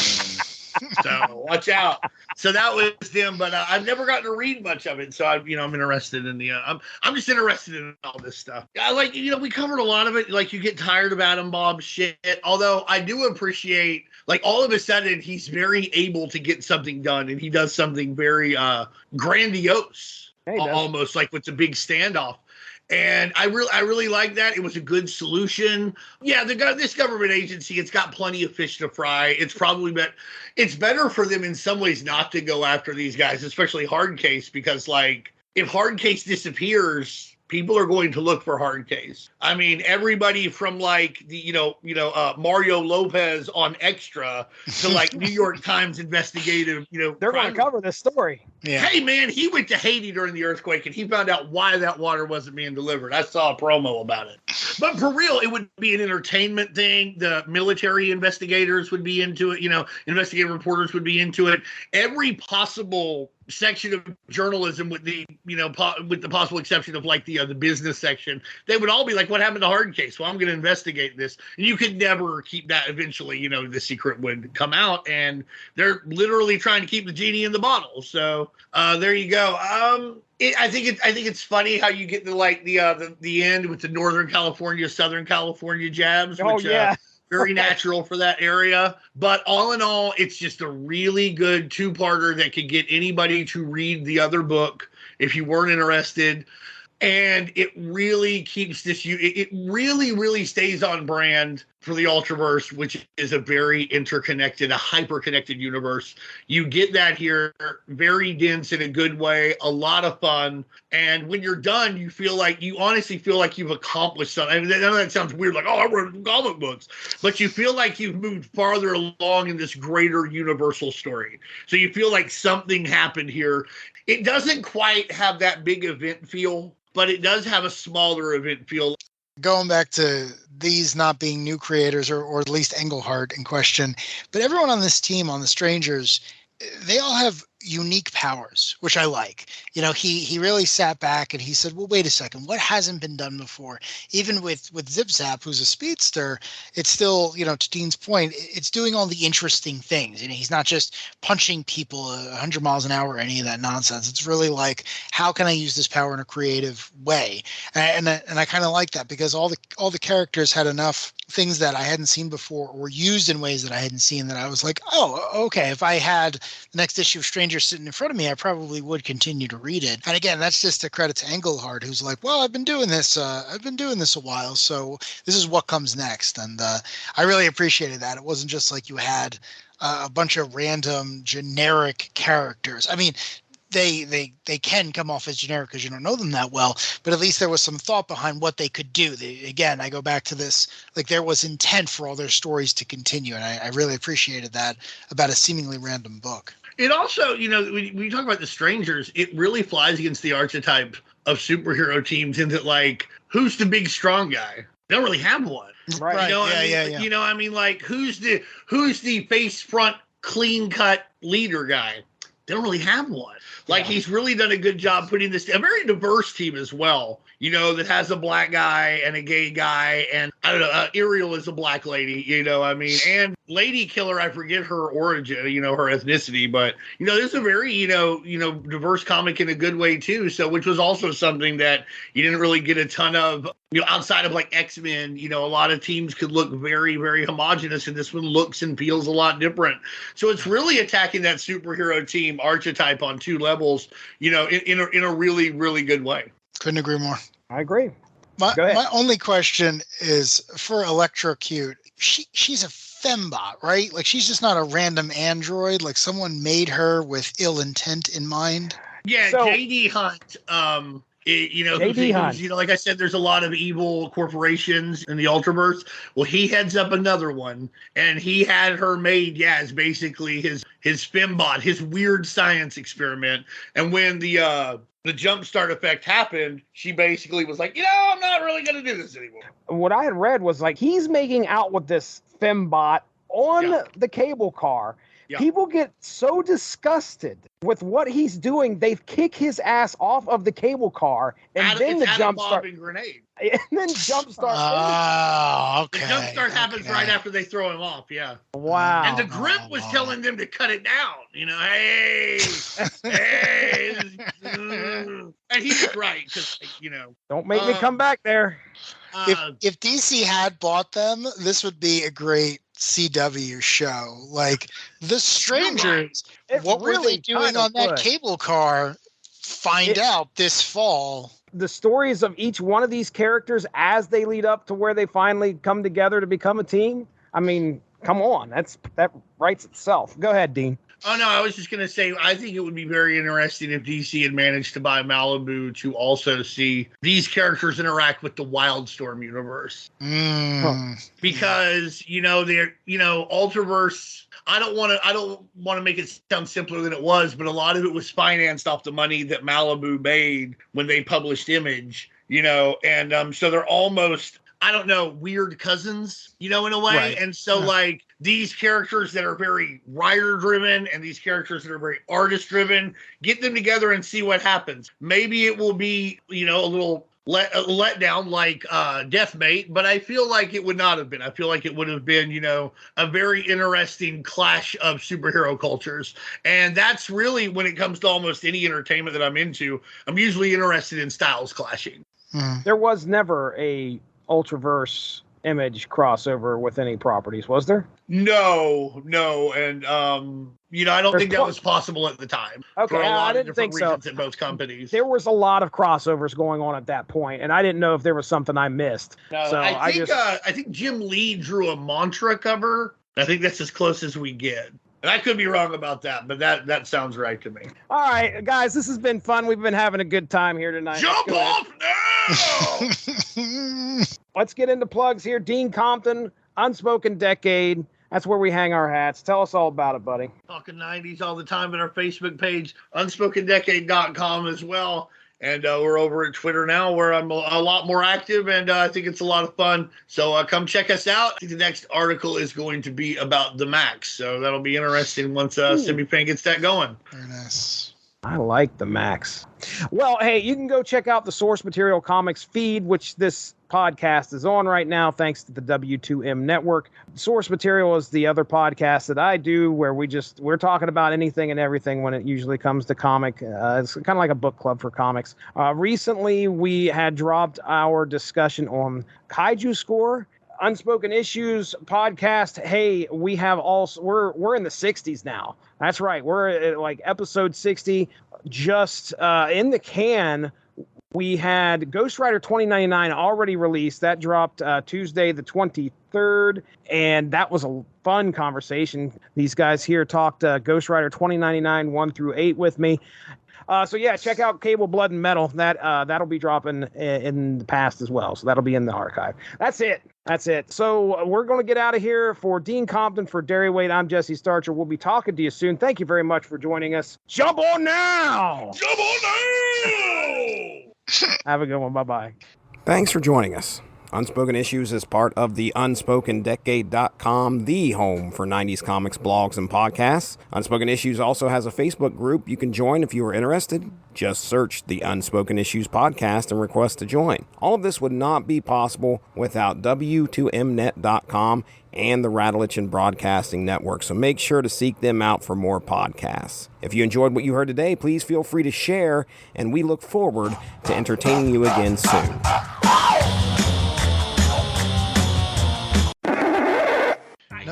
So watch out. So that was them, but I've never gotten to read much of it. So I'm interested in the. I'm just interested in all this stuff. I like, we covered a lot of it. Like you get tired of Adam Bob's shit. Although I do appreciate, like all of a sudden he's very able to get something done, and he does something very grandiose, almost like with the big standoff. And I really like that. It was a good solution. Yeah, this government agency, it's got plenty of fish to fry. It's better for them in some ways not to go after these guys, especially Hardcase, because like if Hardcase disappears, people are going to look for Hardcase. I mean, everybody from like the Mario Lopez on Extra to like New York Times investigative, they're going to cover this story. Yeah. Hey man, he went to Haiti during the earthquake and he found out why that water wasn't being delivered. I saw a promo about it. But for real, it would be an entertainment thing. The military investigators would be into it. Investigative reporters would be into it. Every possible section of journalism, with the with the possible exception of like the business section, they would all be like, "What happened to Hardcase? Well, I'm going to investigate this." And you could never keep that. Eventually, the secret would come out, and they're literally trying to keep the genie in the bottle. So there you go. I think it's funny how you get the end with the Northern California, Southern California jabs. Oh, which, yeah. Very natural for that area. But all in all, it's just a really good two-parter that could get anybody to read the other book if you weren't interested. And it really keeps this, it really, really stays on brand for the Ultraverse, which is a very interconnected, a hyper-connected universe. You get that here, very dense in a good way, a lot of fun. And when you're done, you honestly feel like you've accomplished something. I mean, I know that sounds weird, like, I wrote comic books. But you feel like you've moved farther along in this greater universal story. So you feel like something happened here. It doesn't quite have that big event feel, but it does have a smaller event feel. Going back to these not being new creators or at least Englehart in question, but everyone on this team, on the Strangers, they all have unique powers, which I like. He really sat back and he said, well, wait a second, what hasn't been done before? Even with Zip Zap, who's a speedster, it's still, to Dean's point, it's doing all the interesting things. He's not just punching people 100 miles an hour or any of that nonsense. It's really like, how can I use this power in a creative way? And I kind of like that, because all the characters had enough things that I hadn't seen before or used in ways that I hadn't seen, that I was like, oh, okay, if I had the next issue of Strangers sitting in front of me, I probably would continue to read it. And again, that's just a credit to Englehart, who's like, well, I've been doing this a while, so this is what comes next. And I really appreciated that. It wasn't just like you had a bunch of random generic characters. I mean, they can come off as generic because you don't know them that well, but at least there was some thought behind what they could do. Again, I go back to this, like, there was intent for all their stories to continue, and I really appreciated that about a seemingly random book. It also, when you talk about the Strangers, it really flies against the archetype of superhero teams in that, like, who's the big strong guy? They don't really have one. Right. Like, who's the face front clean cut leader guy? They don't really have one. Like, he's really done a good job putting this, a very diverse team as well, that has a black guy and a gay guy. And I don't know, Ariel is a black lady, and Lady Killer, I forget her origin, her ethnicity, but, this is a very, diverse comic in a good way too. So, which was also something that you didn't really get a ton of, outside of like X-Men, a lot of teams could look very, very homogenous, and this one looks and feels a lot different. So it's really attacking that superhero team archetype on two levels, in a really, really good way. Couldn't agree more. I agree. My only question is for Electrocute. She's a fembot, right? Like, she's just not a random android. Like, someone made her with ill intent in mind. Yeah, So, J.D. Hunt. J.D. Hunt. Like I said, there's a lot of evil corporations in the Ultraverse. Well, he heads up another one, and he had her made, as basically his fembot, his weird science experiment. And when the jumpstart effect happened, she basically was like, I'm not really going to do this anymore. What I had read was like, he's making out with this fembot on the cable car. Yeah. People get so disgusted with what he's doing, they kick his ass off of the cable car, and then the jumpstart grenade. And then jumpstart. Oh, okay. The jumpstart happens right after they throw him off. Yeah. Wow. And the grip was telling them to cut it down. Hey, hey. And he's right, because Don't make me come back there. If DC had bought them, this would be a great CW show. Like, the Strangers, what were they doing on that cable car? Find out this fall. The stories of each one of these characters as they lead up to where they finally come together to become a team. I mean, come on, that writes itself. Go ahead, Dean. Oh, no, I was just going to say, I think it would be very interesting if DC had managed to buy Malibu to also see these characters interact with the Wildstorm universe. Because, Ultraverse, I don't want to make it sound simpler than it was, but a lot of it was financed off the money that Malibu made when they published Image, and so they're almost, I don't know, weird cousins, in a way. Right. And so like these characters that are very writer driven and these characters that are very artist driven, get them together and see what happens. Maybe it will be, a little let down like Deathmate, but I feel like it would not have been. I feel like it would have been, a very interesting clash of superhero cultures. And that's really, when it comes to almost any entertainment that I'm into, I'm usually interested in styles clashing. There was never a Ultraverse Image crossover with any properties, was there? No, and I don't think that was possible at the time. Okay, for a lot I didn't of different think so. reasons at both companies. There was a lot of crossovers going on at that point, and I didn't know if there was something I missed. No, so I think Jim Lee drew a Mantra cover. I think that's as close as we get. And I could be wrong about that, but that sounds right to me. All right, guys, this has been fun. We've been having a good time here tonight. Jump off now! Let's get into plugs here. Dean Compton, Unspoken Decade. That's where we hang our hats. Tell us all about it, buddy. Talking 90s all the time at our Facebook page, UnspokenDecade.com as well. And we're over at Twitter now, where I'm a lot more active, and I think it's a lot of fun. So come check us out. I think the next article is going to be about the Max. So that'll be interesting once Semi-Fan gets that going. Very nice. I like the Max. Well, hey, you can go check out the Source Material Comics feed, which this podcast is on right now, thanks to the W2M network. Source Material is the other podcast that I do, where we're talking about anything and everything when it usually comes to comic. It's kind of like a book club for comics. Recently, we had dropped our discussion on Kaiju Score. Unspoken Issues podcast. Hey, we're in the 60s now. That's right. We're at like episode 60. Just in the can, we had Ghost Rider 2099 already released. That dropped Tuesday the 23rd, and that was a fun conversation. These guys here talked Ghost Rider 2099 1 through 8 with me. So yeah, check out Cable, Blood, and Metal. That'll be dropping in the past as well. So that'll be in the archive. That's it. So we're going to get out of here. For Dean Compton, for Darry Wade, I'm Jesse Starcher. We'll be talking to you soon. Thank you very much for joining us. Jump on now! Jump on now! Have a good one. Bye-bye. Thanks for joining us. Unspoken Issues is part of the UnspokenDecade.com, the home for 90s comics, blogs, and podcasts. Unspoken Issues also has a Facebook group you can join if you are interested. Just search the Unspoken Issues podcast and request to join. All of this would not be possible without W2Mnet.com and the Rattlich and Broadcasting Network, so make sure to seek them out for more podcasts. If you enjoyed what you heard today, please feel free to share, and we look forward to entertaining you again soon.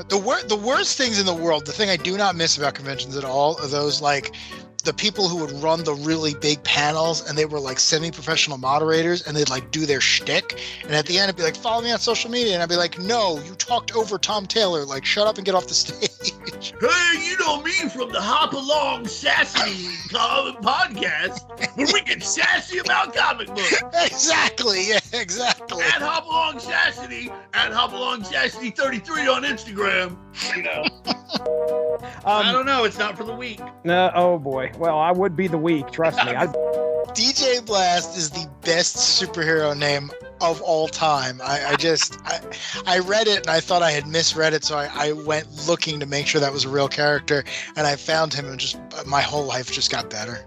The worst things in the world, the thing I do not miss about conventions at all, are those like the people who would run the really big panels, and they were like semi-professional moderators, and they'd like do their shtick, and at the end it'd be like, follow me on social media, and I'd be like, no, you talked over Tom Taylor, like shut up and get off the stage. Hey, you know me from the Hop Along Sassy comic podcast, where we get sassy about comic books. Exactly. At Hop Along Sassy, at Hop Along Sassy 33 on Instagram. I don't know. It's not for the weak. No, oh boy. Well, I would be the weak. Trust me. DJ Blast is the best superhero name of all time. I read it and I thought I had misread it, so I went looking to make sure that was a real character, and I found him, and just my whole life just got better.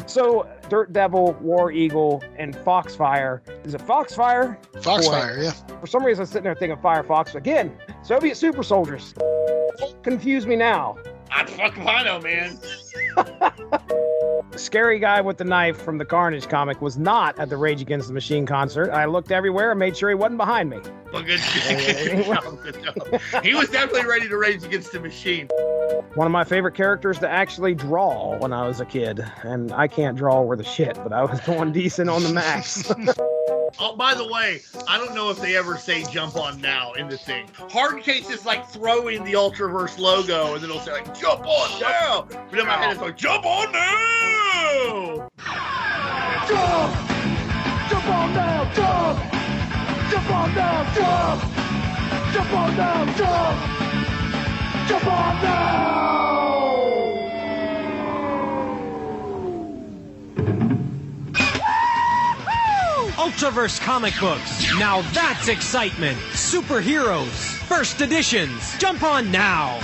So, Dirt Devil, War Eagle, and Foxfire. Is it Foxfire? Foxfire, yeah. For some reason, I'm sitting there thinking Firefox. Again, Soviet super soldiers. Confuse me now. I fucking I know, man. The scary guy with the knife from the Carnage comic was not at the Rage Against the Machine concert. I looked everywhere and made sure he wasn't behind me. Well, good job. He was definitely ready to Rage Against the Machine. One of my favorite characters to actually draw when I was a kid. And I can't draw worth a shit, but I was doing decent on the Max. Oh, by the way, I don't know if they ever say jump on now in the thing. Hardcase is like throwing the Ultraverse logo and then it'll say like jump on now. But in my head it's like jump on now. Jump! Jump on now, jump! Jump on now, jump! Jump on now, jump! Jump on now! Ultraverse comic books. Now that's excitement. Superheroes. First editions. Jump on now.